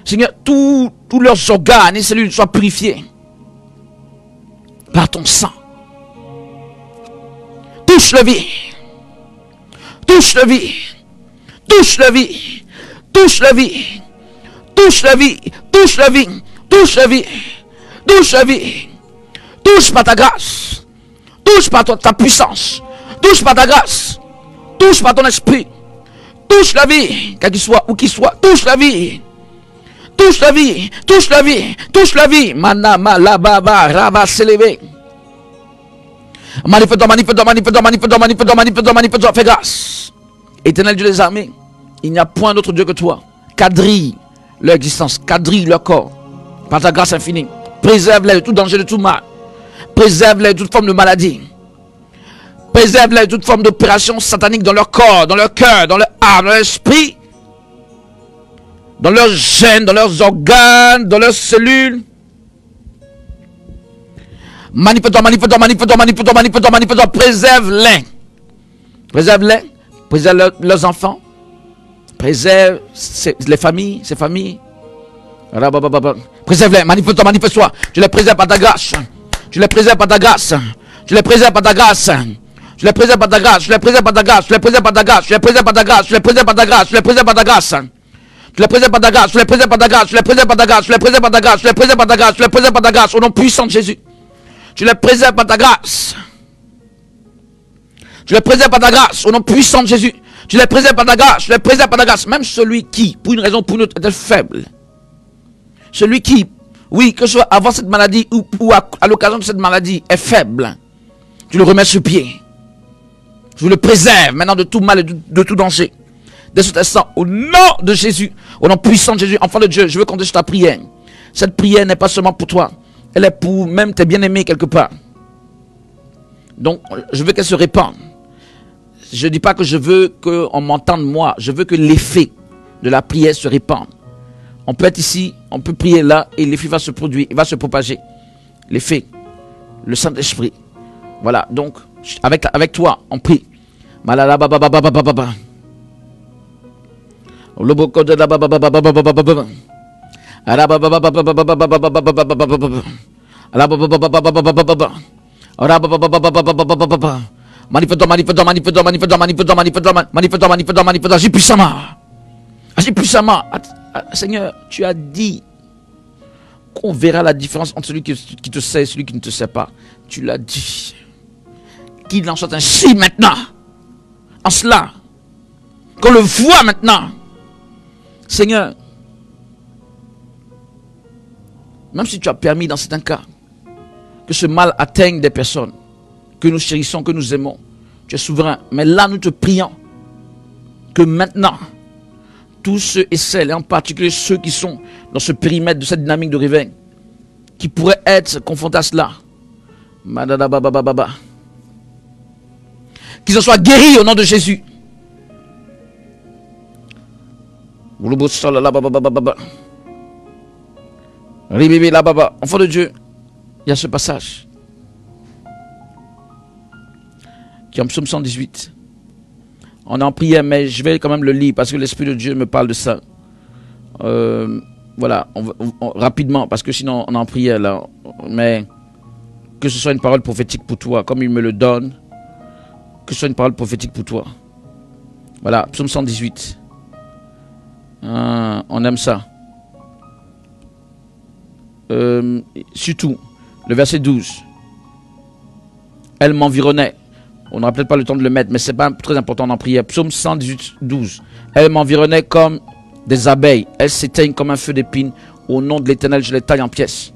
Seigneur, tous leurs organes et cellules soient purifiés par ton sang. Touche la vie. Touche la vie. Touche la vie. Touche la vie. Touche la vie. Touche la vie. Touche la vie. Touche la vie. Touche par ta grâce. Touche par ta puissance. Touche par ta grâce. Touche par ton esprit. Touche la vie. Quel qu'il soit, où qu'il soit. Touche la vie. Touche la vie. Touche la vie. Touche la vie. Manama la baba raba s'élever. Manifeste-toi, manifeste-toi, manifeste-toi, manifeste-toi, manifeste-toi, manifeste-toi, manifeste-toi, fais grâce. Éternel Dieu des armées, il n'y a point d'autre Dieu que toi. Quadrille leur existence, quadrille leur corps, par ta grâce infinie. Préserve-les de tout danger, de tout mal. Préserve-les de toute forme de maladie. Préserve-les de toute forme d'opération satanique dans leur corps, dans leur cœur, dans leur âme, dans leur esprit, dans leurs gènes, dans leurs organes, dans leurs cellules. Manifeste-toi, manifeste-toi, manifeste-toi, manifeste-toi, manifeste-toi, manifeste-toi. Préserve-les. Préserve-les. Préserve leurs enfants. Préserve les familles, ces familles. Préserve-les, manifeste-toi, manifeste-toi. Je les préserve par ta grâce. Je les préserve par ta grâce. Je les préserve par ta grâce. Je les préserve par ta grâce. Je les préserve par ta grâce. Je les préserve par ta grâce. Je les préserve par ta grâce. Je les préserve par ta grâce. Je les préserve par ta grâce. Je les préserve par ta grâce. Je les préserve par ta grâce. Je les préserve par ta grâce. Je les préserve par ta grâce. Je les préserve par ta grâce. Je les préserve par ta grâce. Au nom puissant de Jésus. Je les préserve par ta grâce. Je les préserve par ta grâce. Au nom puissant de Jésus. Je les préserve par ta grâce. Je les préserve par ta grâce. Même celui qui, pour une raison ou pour une autre, est faible. Celui qui, oui, que ce soit avant cette maladie ou à l'occasion de cette maladie, est faible. Je le remets sur pied. Je le préserve maintenant de tout mal et de tout danger. Dès cet instant, au nom de Jésus, au nom puissant de Jésus, enfant de Dieu, je veux compter sur ta prière. Cette prière n'est pas seulement pour toi. Elle est pour même tes bien-aimés quelque part. Donc, je veux qu'elle se répande. Je ne dis pas que je veux qu'on m'entende moi. Je veux que l'effet de la prière se répande. On peut être ici, on peut prier là, et l'effet va se produire, il va se propager. L'effet, le Saint-Esprit. Voilà, donc, avec toi, on prie. Manifeste-toi, manifeste-toi, manifeste-toi, manifeste-toi, manifeste-toi, manifeste-toi, manifeste-toi, manifeste-toi, manifeste-toi, agis puissamment. Agis puissamment. Seigneur, tu as dit qu'on verra la différence entre celui qui te sait et celui qui ne te sait pas. Tu l'as dit. Qu'il en soit ainsi maintenant. En cela. Qu'on le voit maintenant. Seigneur, même si tu as permis dans certains cas que ce mal atteigne des personnes que nous chérissons, que nous aimons, tu es souverain. Mais là, nous te prions que maintenant, tous ceux et celles, et en particulier ceux qui sont dans ce périmètre de cette dynamique de réveil, qui pourraient être confrontés à cela, qu'ils en soient guéris au nom de Jésus. Enfant de Dieu, il y a ce passage qui est en psaume 118. On est en prière, mais je vais quand même le lire parce que l'Esprit de Dieu me parle de ça. Voilà, rapidement, parce que sinon on est en prière là. Mais que ce soit une parole prophétique pour toi, comme il me le donne, que ce soit une parole prophétique pour toi. Voilà, psaume 118. On aime ça. Surtout, le verset 12. Elle m'environnait. On n'aura peut-être pas le temps de le mettre, mais c'est pas très important d'en prier. Psaume 118, 12. Elle m'environnait comme des abeilles. Elle s'éteigne comme un feu d'épine. Au nom de l'Éternel, je les taille en pièces.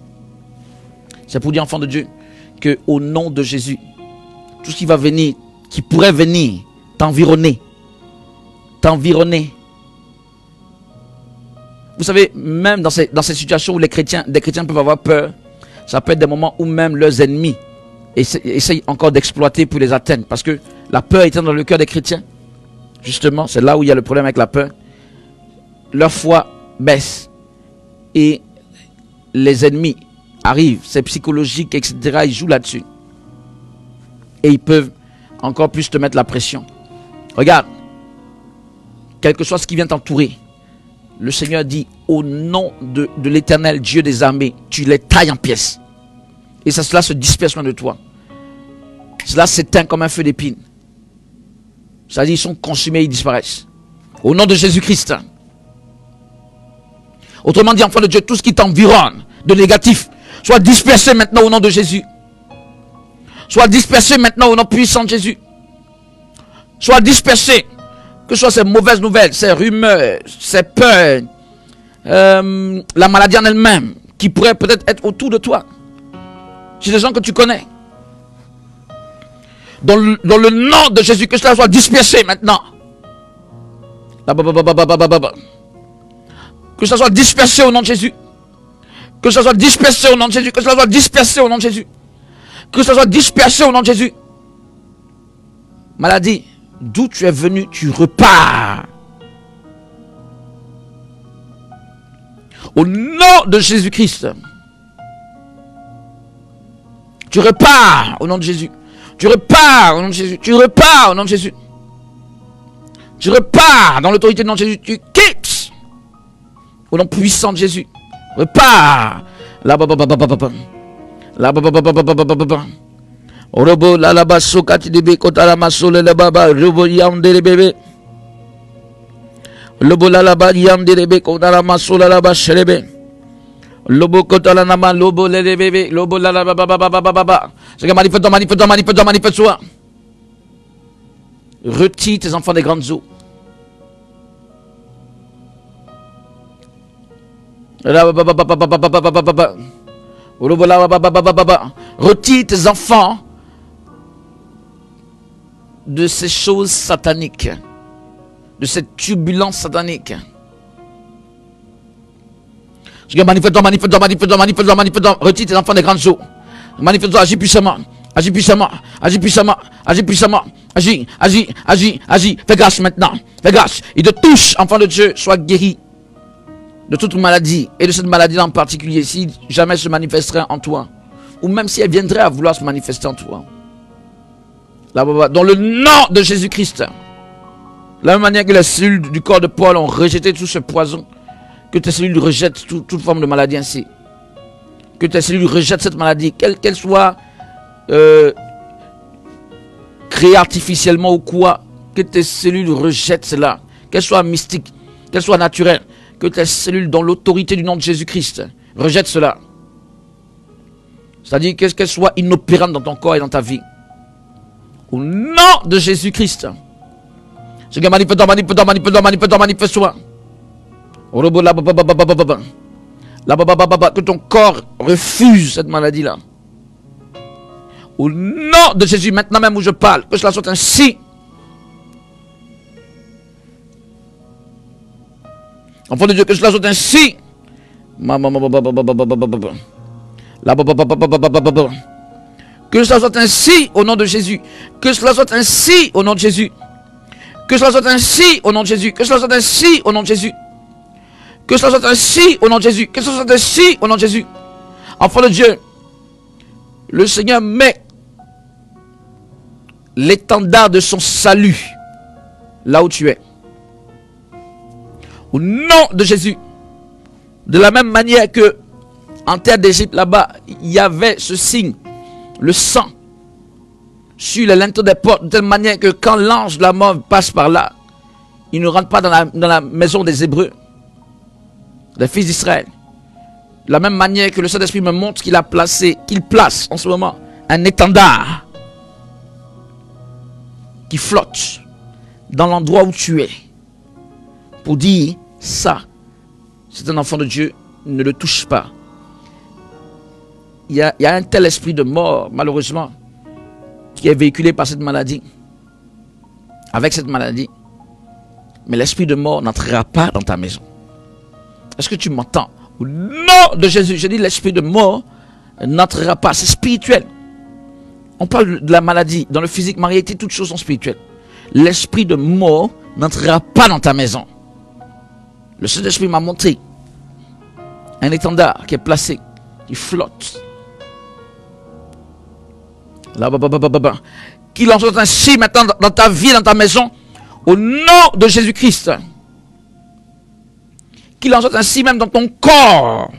C'est pour dire, enfant de Dieu, que au nom de Jésus, tout ce qui va venir, qui pourrait venir, t'environner. T'environner. Vous savez, même dans ces situations où des chrétiens peuvent avoir peur, ça peut être des moments où même leurs ennemis essayent encore d'exploiter pour les atteindre. Parce que la peur étant dans le cœur des chrétiens, justement, c'est là où il y a le problème avec la peur. Leur foi baisse. Et les ennemis arrivent, c'est psychologique, etc. Ils jouent là-dessus. Et ils peuvent encore plus te mettre la pression. Regarde, quel que soit ce qui vient t'entourer, le Seigneur dit, au nom de l'Éternel, Dieu des armées, tu les tailles en pièces. Et cela se disperse loin de toi. Cela s'éteint comme un feu d'épine. C'est-à-dire, ils sont consumés, ils disparaissent. Au nom de Jésus-Christ. Autrement dit, enfant de Dieu, tout ce qui t'environne de négatif, soit dispersé maintenant au nom de Jésus. Soit dispersé maintenant au nom puissant de Jésus. Soit dispersé. Que ce soit ces mauvaises nouvelles, ces rumeurs, ces peurs, la maladie en elle-même, qui pourrait peut-être être autour de toi. Chez des gens que tu connais. Dans le nom de Jésus, que cela soit dispersé maintenant. Que cela soit dispersé au nom de Jésus. Que cela soit dispersé au nom de Jésus. Que cela soit dispersé au nom de Jésus. Que cela soit dispersé au nom de Jésus. Maladie, d'où tu es venu, tu repars. Au nom de Jésus-Christ. Tu repars au nom de Jésus. Tu repars au nom de Jésus. Tu repars au nom de Jésus. Tu repars dans l'autorité du nom de Jésus. Tu quittes au nom puissant de Jésus. Repars. Robo la la basso kati de bekota la masole le baba robo yande le bébé. Lobo la la ba yande le bekota la masole la ba shelebe. Lobo kota la nama lobo le bébé lobo la la ba ba ba ba ba ba. C'est que manifeste toi. Retire tes enfants des grandes eaux. Retire tes enfants de ces choses sataniques, de cette turbulence satanique. Manifeste-toi. Retire tes enfants des grandes eaux. Manifeste-toi, agis puissamment. Agis. Fais grâce maintenant. Fais grâce. Il te touche, enfant de Dieu, sois guéri de toute maladie, et de cette maladie en particulier, si jamais se manifesterait en toi, ou même si elle viendrait à vouloir se manifester en toi. Dans le nom de Jésus-Christ, de la même manière que les cellules du corps de Paul ont rejeté tout ce poison, que tes cellules rejettent toute forme de maladie ainsi. Que tes cellules rejettent cette maladie, qu'elle soit créée artificiellement ou quoi, que tes cellules rejettent cela, qu'elle soit mystique, qu'elle soit naturelle. Que tes cellules, dans l'autorité du nom de Jésus-Christ, rejettent cela. C'est-à-dire qu'elle soit inopérante dans ton corps et dans ta vie. Au nom de Jésus-Christ. C'est que manifeste-toi. Que ton corps refuse cette maladie-là. Au nom de Jésus, maintenant même où je parle, que cela soit ainsi. Enfant de Dieu, que cela soit ainsi. Que cela soit ainsi au nom de Jésus. Que cela soit ainsi au nom de Jésus. Que cela soit ainsi au nom de Jésus. Que cela soit ainsi au nom de Jésus. Que cela soit ainsi au nom de Jésus. Que cela soit ainsi au nom de Jésus. Enfant de Dieu, le Seigneur met l'étendard de son salut là où tu es. Au nom de Jésus. De la même manière que en terre d'Égypte là-bas, il y avait ce signe, le sang, sur les linteaux des portes, de telle manière que quand l'ange de la mort passe par là, il ne rentre pas dans la maison des Hébreux, des fils d'Israël. De la même manière que le Saint-Esprit me montre qu'il place en ce moment un étendard qui flotte dans l'endroit où tu es. Pour dire, ça, c'est un enfant de Dieu, ne le touche pas. Il y a un tel esprit de mort, malheureusement, qui est véhiculé par cette maladie. Avec cette maladie. Mais l'esprit de mort n'entrera pas dans ta maison. Est-ce que tu m'entends? Au nom de Jésus, je dis l'esprit de mort n'entrera pas. C'est spirituel. On parle de la maladie. Dans le physique, mais en réalité, toutes choses sont spirituelles. L'esprit de mort n'entrera pas dans ta maison. Le Saint-Esprit m'a montré un étendard qui est placé, qui flotte. Qu'il en soit ainsi maintenant dans ta vie, dans ta maison, au nom de Jésus-Christ. Qu'il en soit ainsi même dans ton corps.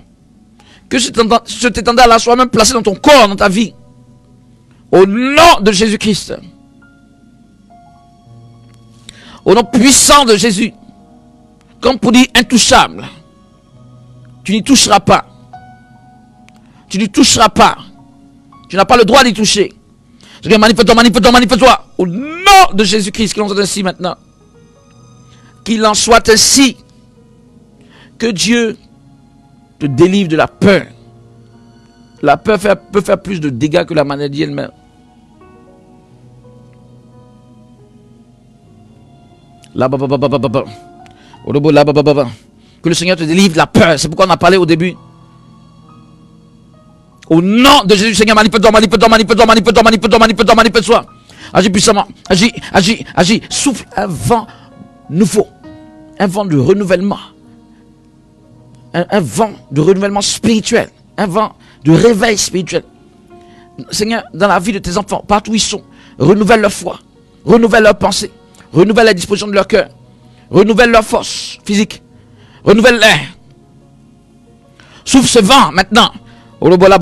Que cet étendard-là soit même placé dans ton corps, dans ta vie. Au nom de Jésus-Christ. Au nom puissant de Jésus. Comme pour dire intouchable. Tu n'y toucheras pas. Tu n'y toucheras pas. Tu n'as pas le droit d'y toucher. Manifeste-toi. Au nom de Jésus-Christ, qu'il en soit ainsi maintenant. Qu'il en soit ainsi. Que Dieu te délivre de la peur. La peur peut faire plus de dégâts que la maladie elle-même. Que le Seigneur te délivre de la peur. C'est pourquoi on a parlé au début. Au nom de Jésus, Seigneur, manifeste-toi. agis puissamment, agis, souffle un vent nouveau, un vent de renouvellement, un vent de renouvellement spirituel, un vent de réveil spirituel. Seigneur, dans la vie de tes enfants, partout où ils sont, renouvelle leur foi, renouvelle leur pensée, renouvelle la disposition de leur cœur, renouvelle leur force physique, renouvelle-les. Souffle ce vent maintenant. Manifeste,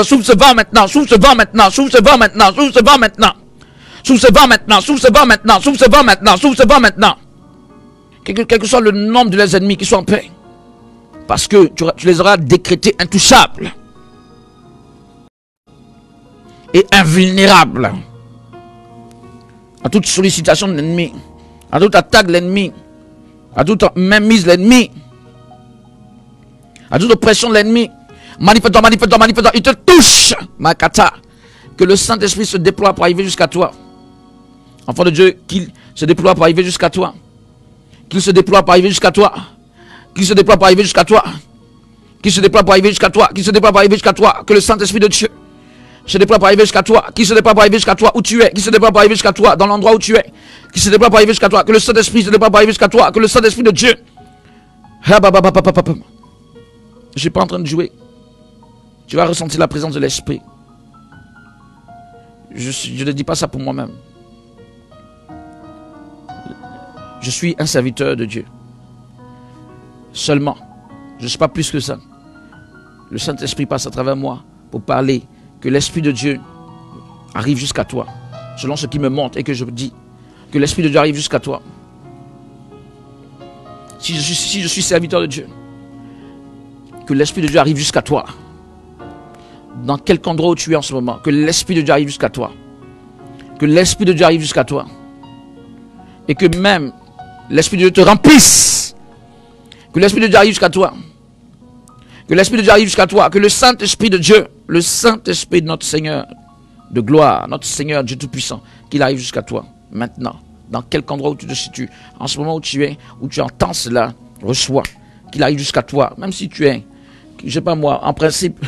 souffle ce vent maintenant, souffle ce vent maintenant, souffle ce vent maintenant, souffle ce vent maintenant. Souffle ce vent maintenant, souffle ce vent maintenant, souffle ce vent maintenant, souffle ce vent maintenant. Quel que soit le nombre de leurs ennemis qui soient en paix. Parce que tu les auras décrétés intouchables. Et invulnérables. À toute sollicitation de l'ennemi. À toute attaque de l'ennemi. À toute mainmise de l'ennemi. À toute oppression de l'ennemi. Manifestant, il te touche, Makata. Que le Saint-Esprit se déploie pour arriver jusqu'à toi. Enfant de Dieu, qu'il se déploie pour arriver jusqu'à toi. Qu'il se déploie pour arriver jusqu'à toi. Qu'il se déploie pour arriver jusqu'à toi. Qu'il se déploie pour arriver jusqu'à toi. Qu'il se déploie pour arriver jusqu'à toi. Que le Saint-Esprit de Dieu se déploie pour arriver jusqu'à toi. Qu'il se déploie pour arriver jusqu'à toi où tu es. Qu'il se déploie pour arriver jusqu'à toi dans l'endroit où tu es. Qu'il se déploie pour arriver jusqu'à toi. Que le Saint-Esprit se déploie pour arriver jusqu'à toi. Que le Saint-Esprit de Dieu. Je ne suis pas en train de jouer. Tu vas ressentir la présence de l'Esprit. Je ne dis pas ça pour moi-même. Je suis un serviteur de Dieu. Seulement. Je ne suis pas plus que ça. Le Saint-Esprit passe à travers moi pour parler. Que l'Esprit de Dieu arrive jusqu'à toi. Selon ce qui me montre et que je dis. Que l'Esprit de Dieu arrive jusqu'à toi. Si je suis serviteur de Dieu. Que l'Esprit de Dieu arrive jusqu'à toi. Dans quel endroit où tu es en ce moment. Que l'Esprit de Dieu arrive jusqu'à toi. Que l'Esprit de Dieu arrive jusqu'à toi. Et que même l'Esprit de Dieu te remplisse. Que l'Esprit de Dieu arrive jusqu'à toi. Que l'Esprit de Dieu arrive jusqu'à toi. Que le Saint-Esprit de Dieu, le Saint-Esprit de notre Seigneur de gloire, notre Seigneur Dieu Tout-Puissant, qu'il arrive jusqu'à toi, maintenant. Dans quel endroit où tu te situes, en ce moment où tu entends cela, reçois. Qu'il arrive jusqu'à toi. Même si tu es, je ne sais pas moi, en principe,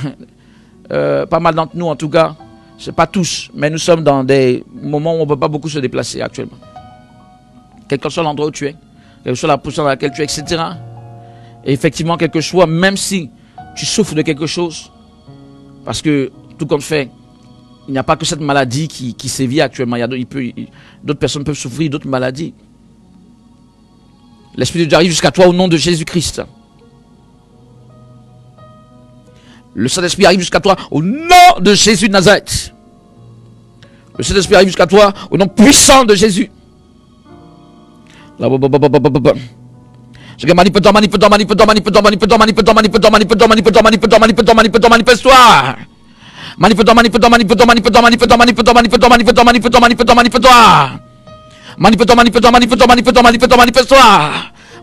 pas mal d'entre nous en tout cas, c'est pas tous, mais nous sommes dans des moments où on ne peut pas beaucoup se déplacer actuellement. Quel que soit l'endroit où tu es, quelle que soit la position dans laquelle tu es, etc. Et effectivement, quelque chose, même si tu souffres de quelque chose, parce que tout compte fait, il n'y a pas que cette maladie qui sévit actuellement. D'autres personnes peuvent souffrir d'autres maladies. L'Esprit de Dieu arrive jusqu'à toi au nom de Jésus-Christ. Le Saint-Esprit arrive jusqu'à toi au nom de Jésus de Nazareth. Le Saint-Esprit arrive jusqu'à toi au nom puissant de Jésus.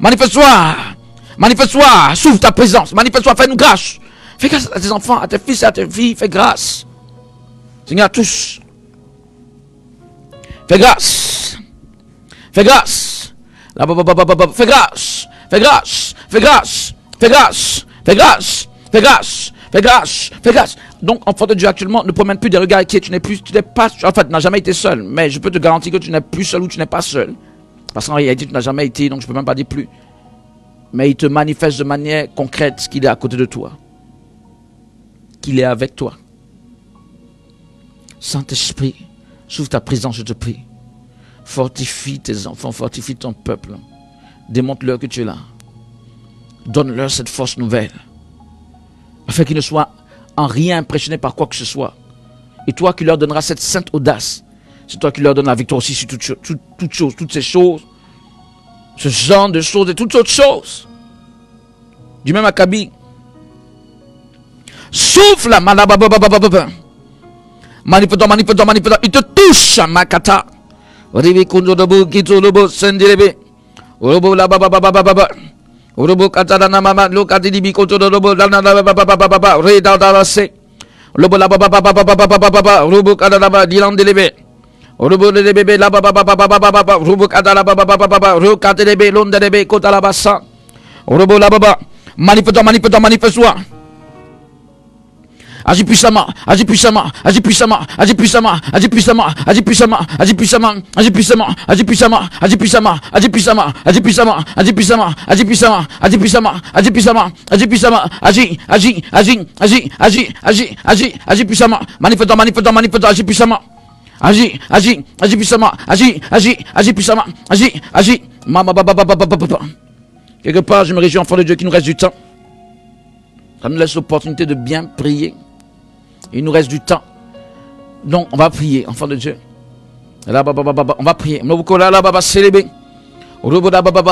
Manifeste-toi. Manifeste-toi. Souffle ta présence. Manifeste-toi. Fais-nous grâce. Fais grâce à tes enfants, à tes fils et à tes filles. Fais grâce. Seigneur, à tous. Fais grâce. Fais grâce. Fais grâce. Fais grâce. Fais grâce. Fais grâce. Fais grâce. Fais grâce. Fais grâce. Fais grâce. Donc, enfant de Dieu, actuellement, ne promène plus des regards inquiets. Tu n'es pas, en fait, tu n'as jamais été seul. Mais je peux te garantir que tu n'es plus seul ou tu n'es pas seul. Parce qu'en réalité, tu n'as jamais été, donc je ne peux même pas dire plus. Mais il te manifeste de manière concrète qu'il est à côté de toi. Qu'il est avec toi. Saint-Esprit, souffle ta présence, je te prie. Fortifie tes enfants, fortifie ton peuple. Démontre-leur que tu es là. Donne-leur cette force nouvelle. Afin qu'ils ne soient en rien impressionnés par quoi que ce soit. Et toi qui leur donneras cette sainte audace. C'est toi qui leur donnes la victoire aussi sur toutes choses, toutes ces choses. Ce genre de choses et toutes autres choses. Du même acabit. Souffle la malababababababa. Manifestant. Il te touche, Makata. Rivi kundodobo kitolobo sendirebe. Orobo la babababababa. Orobo katana mama lokati dibi kotodobo lana babababababa. Reda dalase. Lobo la bababababababa. Orobo katana dilandelebe. Orobo de bébé la babababababa. Orobo katana bababababa. Rokadelebe londelebe kotalabasa. Orobo la baba. Manifestant. agis puissamment, agis puissamment, agis puissamment, agis puissamment, agis puissamment, agis puissamment, agis puissamment, agis puissamment, agis puissamment, agis puissamment, agis puissamment, agis puissamment, agis puissamment, agis puissamment, agis puissamment, agis puissamment, agis puissamment, agis, agis, agis, agis, agis, agis, agis, agis puissamment, manifestant, manifestant, manifestant, agis puissamment. Agis, agis, agis puissamment, agis, agis, agis puissamment, agis, agis. Quelque part, je me réjouis, enfant de Dieu, qu'il nous reste du temps. Ça nous laisse l'opportunité de bien prier. Il nous reste du temps. Donc, on va prier, enfant de Dieu. On va prier.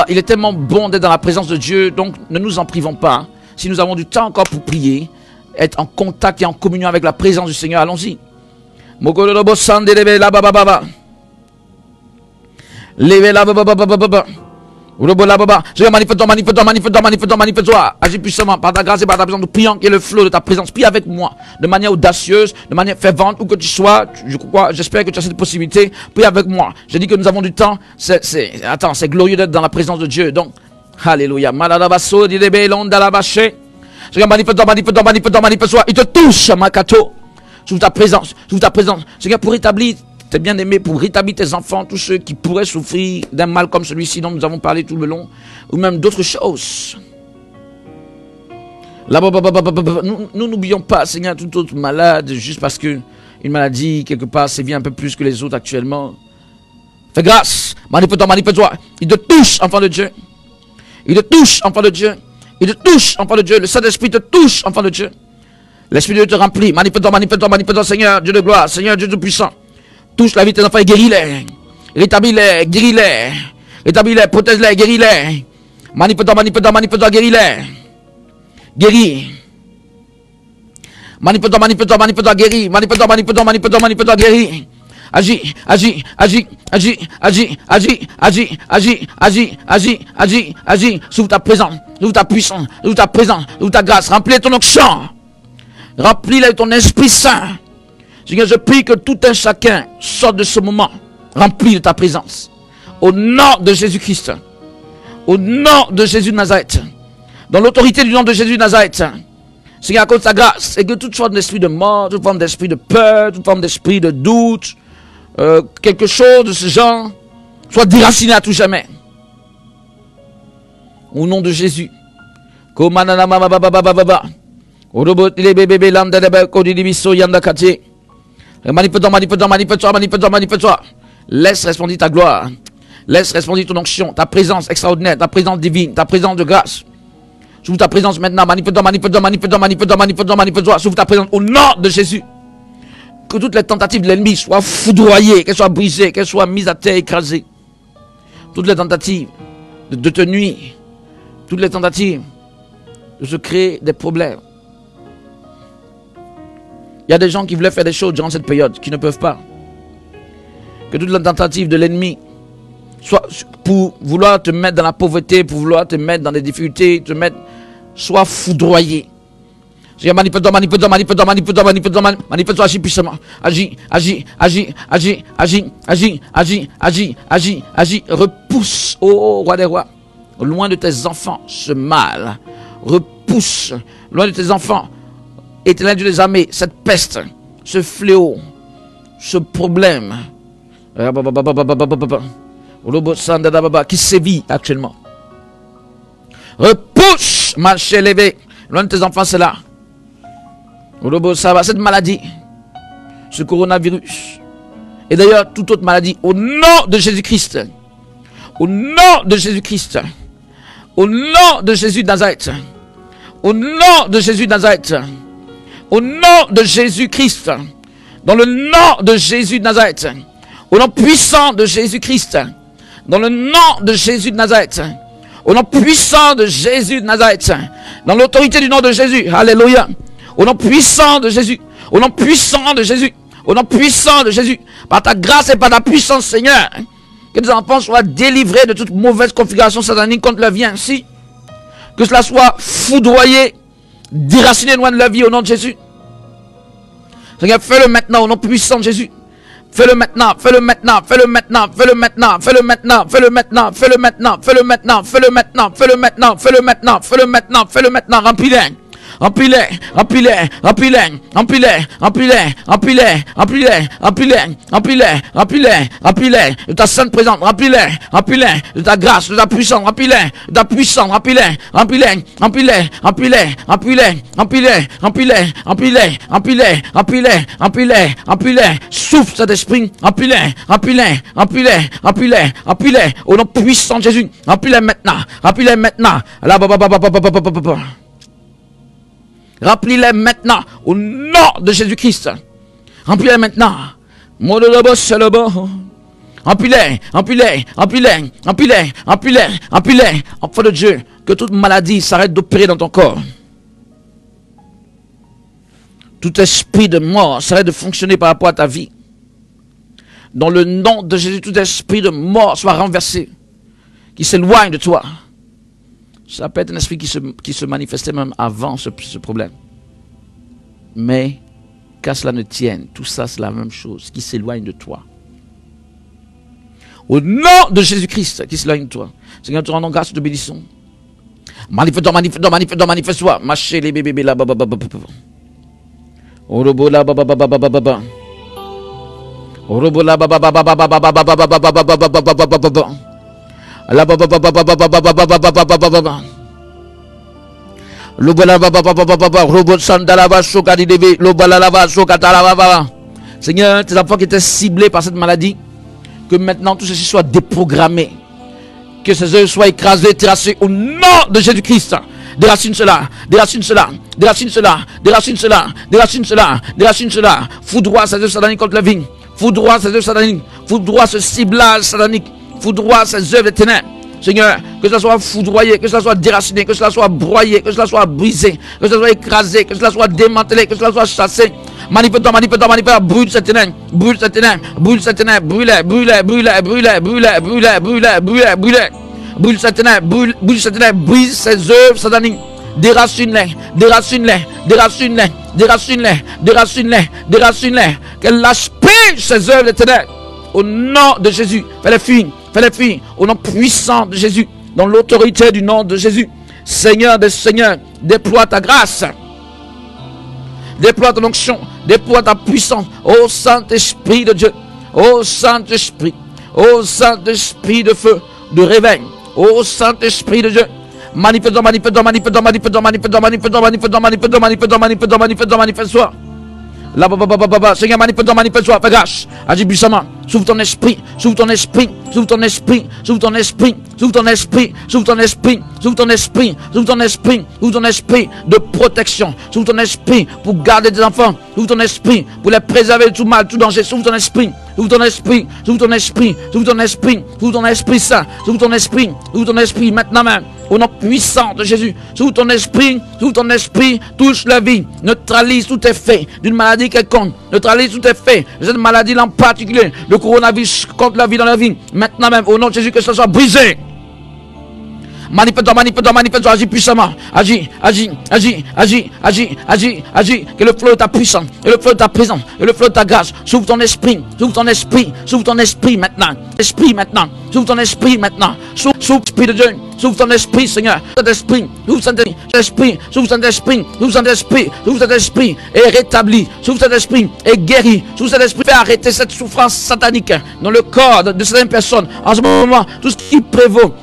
Il est tellement bon d'être dans la présence de Dieu, donc ne nous en privons pas. Si nous avons du temps encore pour prier, être en contact et en communion avec la présence du Seigneur, allons-y. Manifeste-toi. Agis puissamment par ta grâce et par ta présence. Nous prions qu'il y ait le flot de ta présence. Prie avec moi de manière audacieuse, de manière fervente, où que tu sois. J'espère que tu as cette possibilité. Prie avec moi. Je dis que nous avons du temps. C'est glorieux d'être dans la présence de Dieu. Donc, alléluia. Manifeste-toi. Il te touche, Makato. Sous ta présence. Seigneur, pour rétablir tes bien-aimés, pour rétablir tes enfants, tous ceux qui pourraient souffrir d'un mal comme celui-ci dont nous avons parlé tout le long, ou même d'autres choses. Nous n'oublions pas, Seigneur, tout autre malade, juste parce que une maladie, quelque part, sévit un peu plus que les autres actuellement. Fais grâce, manifeste-toi. Il te touche, enfant de Dieu. Il te touche, enfant de Dieu. Il te touche, enfant de Dieu. Le Saint-Esprit te touche, enfant de Dieu. L'Esprit de Dieu te remplit. Manifeste-toi, Seigneur, Dieu de gloire, Seigneur, Dieu tout-puissant. Touche la vie de tes enfants et guéris-les. Rétablis-les, guéris-les. Rétablis-les, protège-les, guéris-les. Manifeste-toi, guéris-les. Guéris. Manifeste-toi, guéris. Manifeste-toi, guéris. Agis. Sous ta présence, sous ta puissance, sous ta présence, sous ta grâce. Remplis ton onction. Remplis-les de ton Esprit Saint. Seigneur, je prie que tout un chacun sorte de ce moment rempli de ta présence. Au nom de Jésus-Christ. Au nom de Jésus de Nazareth. Dans l'autorité du nom de Jésus de Nazareth. Seigneur, à cause de ta grâce, et que toute forme d'esprit de mort, toute forme d'esprit de peur, toute forme d'esprit de doute, quelque chose de ce genre, soit déraciné à tout jamais. Au nom de Jésus. Manifeste-toi. Laisse resplendir ta gloire. Laisse resplendir ton onction, ta présence extraordinaire, ta présence divine, ta présence de grâce. Sous ta présence maintenant, manifeste-toi. Sous ta présence au nom de Jésus. Que toutes les tentatives de l'ennemi soient foudroyées, qu'elles soient brisées, qu'elles soient mises à terre, écrasées. Toutes les tentatives de te nuire, toutes les tentatives de se créer des problèmes. Il y a des gens qui voulaient faire des choses durant cette période, qui ne peuvent pas. Que toute la tentative de l'ennemi, soit pour vouloir te mettre dans la pauvreté, pour vouloir te mettre dans des difficultés, soit foudroyée. Manifeste-toi, agis puissamment. Agis. Repousse, ô roi des rois, loin de tes enfants ce mal. Repousse, loin de tes enfants, Éternel Dieu des armées, cette peste, ce fléau, ce problème qui sévit actuellement. Repousse, marche élevé, loin de tes enfants, c'est là. Cette maladie, ce coronavirus, et d'ailleurs toute autre maladie, au nom de Jésus-Christ, au nom de Jésus-Christ, au nom de Jésus de Nazareth, au nom de Jésus de Nazareth, au nom de Jésus-Christ, dans le nom de Jésus de Nazareth, au nom puissant de Jésus-Christ, dans le nom de Jésus de Nazareth, au nom puissant de Jésus de Nazareth, dans l'autorité du nom de Jésus, alléluia, au nom puissant de Jésus, au nom puissant de Jésus, au nom puissant de Jésus, par ta grâce et par ta puissance, Seigneur, que tes enfants soient délivrés de toute mauvaise configuration satanique contre leur vie ainsi, que cela soit foudroyé, déraciné loin de leur vie au nom de Jésus. Seigneur, fais-le maintenant au nom puissant de Jésus. Fais-le maintenant, fais-le maintenant, fais-le maintenant, fais-le maintenant, fais-le maintenant, fais-le maintenant, fais-le maintenant, fais-le maintenant, fais-le maintenant, fais-le maintenant, fais-le maintenant, fais-le maintenant, fais-le maintenant, remplis-les. remplis-les, remplis-les, remplis-les, remplis-les, remplis-les, remplis-les, remplis-les, remplis-les, remplis-les, remplis-les, remplis-les de ta sainte présence, remplis-les, remplis-les de ta grâce, de ta puissance, remplis-les de ta puissance, remplis-les, remplis-les, remplis-les, remplis-les, remplis-les, remplis-les, remplis-les, remplis-les, remplis-les, remplis-les, remplis-les, remplis-les, souffle cet esprit, remplis-les, remplis-les, remplis-les, remplis-les, remplis-les, au nom puissant de Jésus, remplis-les maintenant, remplis-les maintenant, remplis-les maintenant, au nom de Jésus-Christ, remplis-les maintenant, remplis-les, remplis-les, remplis-les, remplis-les, remplis-les, remplis-les, enfant de Dieu, que toute maladie s'arrête d'opérer dans ton corps. Tout esprit de mort s'arrête de fonctionner par rapport à ta vie. Dans le nom de Jésus, tout esprit de mort soit renversé, qui s'éloigne de toi. Ça peut être un esprit qui se manifestait même avant ce problème. Mais, qu'à cela ne tienne, tout ça c'est la même chose, qui s'éloigne de toi. Au nom de Jésus-Christ, qui s'éloigne de toi. Seigneur, te rendons grâce de bénédiction. Manifeste-toi, manifeste-toi, manifeste-toi, manifeste-toi. Mâchez les bébés là, Orobo la baba baba baba baba. Orobo la baba baba baba baba baba baba baba baba. La baba baba baba baba baba baba. Lobola baba baba baba robot sandalava sokadi debe lobala lava sokatala baba. Seigneur, tes enfants qui étaient ciblés par cette maladie, que maintenant tout ceci soit déprogrammé, que ces œuvres soient écrasées, terrassées au nom de Jésus-Christ. Déracine cela, déracine cela, déracine cela, déracine cela, déracine cela, déracine cela. Foudroie ces œuvres sataniques contre la vie. Foudroie ces œuvres sataniques. Foudroie ce ciblage satanique. Foudroie ces œuvres des ténèbres. Seigneur, que cela soit foudroyé, que cela soit déraciné, que cela soit broyé, que cela soit brisé, que cela soit écrasé, que cela soit démantelé, que cela soit chassé. Manifeste-toi, manifeste-toi, manifeste-toi, brûle cette ténèbre, brûle cette ténèbre, brûle cette ténèbre, brûle-les, brûle-les, brûle-les, brûle-les, brûle-les, brûle-les, brûle-les, brûle-les, brûle-les. Brûle cette ténèbre, brûle cette ténèbre, brise ces œuvres sataniques, déracine-les, déracine-les, déracine-les, déracine-les, déracine-les, déracine-les, qu'elle lâche prise ces œuvres de ténèbres, au nom de Jésus, fais-les fuir, au nom puissant de Jésus, dans l'autorité du nom de Jésus. Seigneur des seigneurs, déploie ta grâce, déploie ton onction, déploie ta puissance, ô Saint-Esprit de Dieu, ô Saint-Esprit de feu, de réveil. Ô Saint-Esprit de Dieu, manifeste-toi, manifeste-toi, manifeste-toi, manifeste-toi, manifeste-toi, manifeste-toi, manifeste-toi, manifeste-toi, manifeste-toi, manifeste-toi, manifeste-toi, manifeste-toi. Là, Seigneur, manifeste-toi, manifeste-toi, fais grâce, agis puissamment, s'ouvre ton esprit, s'ouvre ton esprit, s'ouvre ton esprit, s'ouvre ton esprit, s'ouvre ton esprit, s'ouvre ton esprit, s'ouvre ton esprit, s'ouvre ton esprit, s'ouvre ton esprit de protection, s'ouvre ton esprit pour garder tes enfants, s'ouvre ton esprit pour les préserver de tout mal, tout danger, s'ouvre ton esprit. Ouvre ton esprit, ouvre ton esprit, ouvre ton esprit, ouvre ton esprit saint, ouvre ton esprit maintenant même, au nom puissant de Jésus, ouvre ton esprit, touche la vie, neutralise tout effet d'une maladie quelconque, neutralise tout effet de cette maladie en particulier, le coronavirus contre la vie dans la vie, maintenant même, au nom de Jésus, que ça soit brisé. Manifeste-toi, manifeste-toi, manifeste-toi, agis puissamment, agis, que le flot de ta puissance, et le flot de ta présence, et le flot de ta grâce, s'ouvre ton esprit, maintenant, s'ouvre ton esprit maintenant, s'ouvre l'esprit de Dieu, s'ouvre ton esprit, Seigneur, cet esprit, s'ouvre cet esprit, et rétabli, s'ouvre cet esprit, et guéri, s'ouvre cet esprit, fait arrêter cette souffrance satanique dans le corps de certaines personnes, en ce moment, tout ce qui prévaut.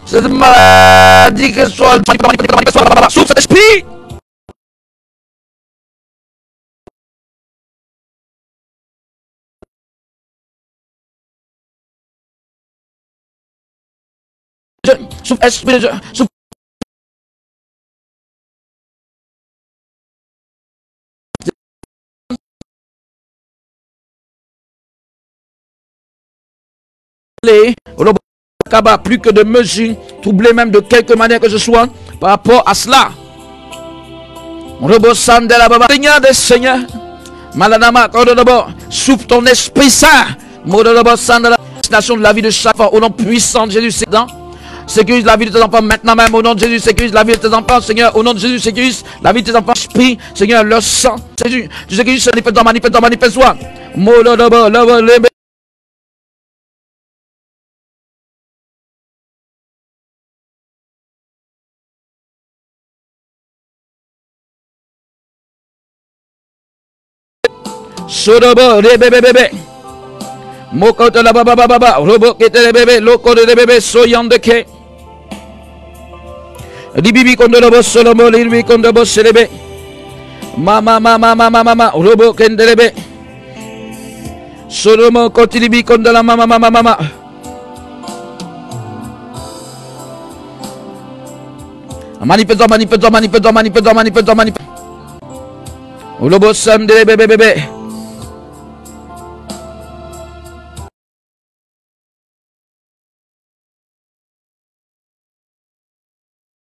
Cette maladie que soit sous cet esprit. Sous esprit de Dieu, sous plus que de mesures, troublé même de quelque manière que ce soit par rapport à cela. Seigneur des seigneurs, Malanama, souffle ton esprit saint, destination de la vie de chaque fois, au nom puissant de Jésus, sécurise la vie de tes enfants maintenant même, au nom de Jésus, sécurise la vie de tes enfants, Seigneur, au nom de Jésus, sécurise la vie de tes enfants, esprit, Seigneur, leur sang, Jésus, tu sécurises, manifeste-toi, Sodobo, bébé. Moko de la baba, robot qui était le bébé, loco de bébé, soyant de quai. Libibi contre le boss, solomo, libi contre le boss, c'est le bébé. Mama, robot qui est le bébé. Solomo, contre libi contre la mama. Manifeste. Le boss, sam de bébé.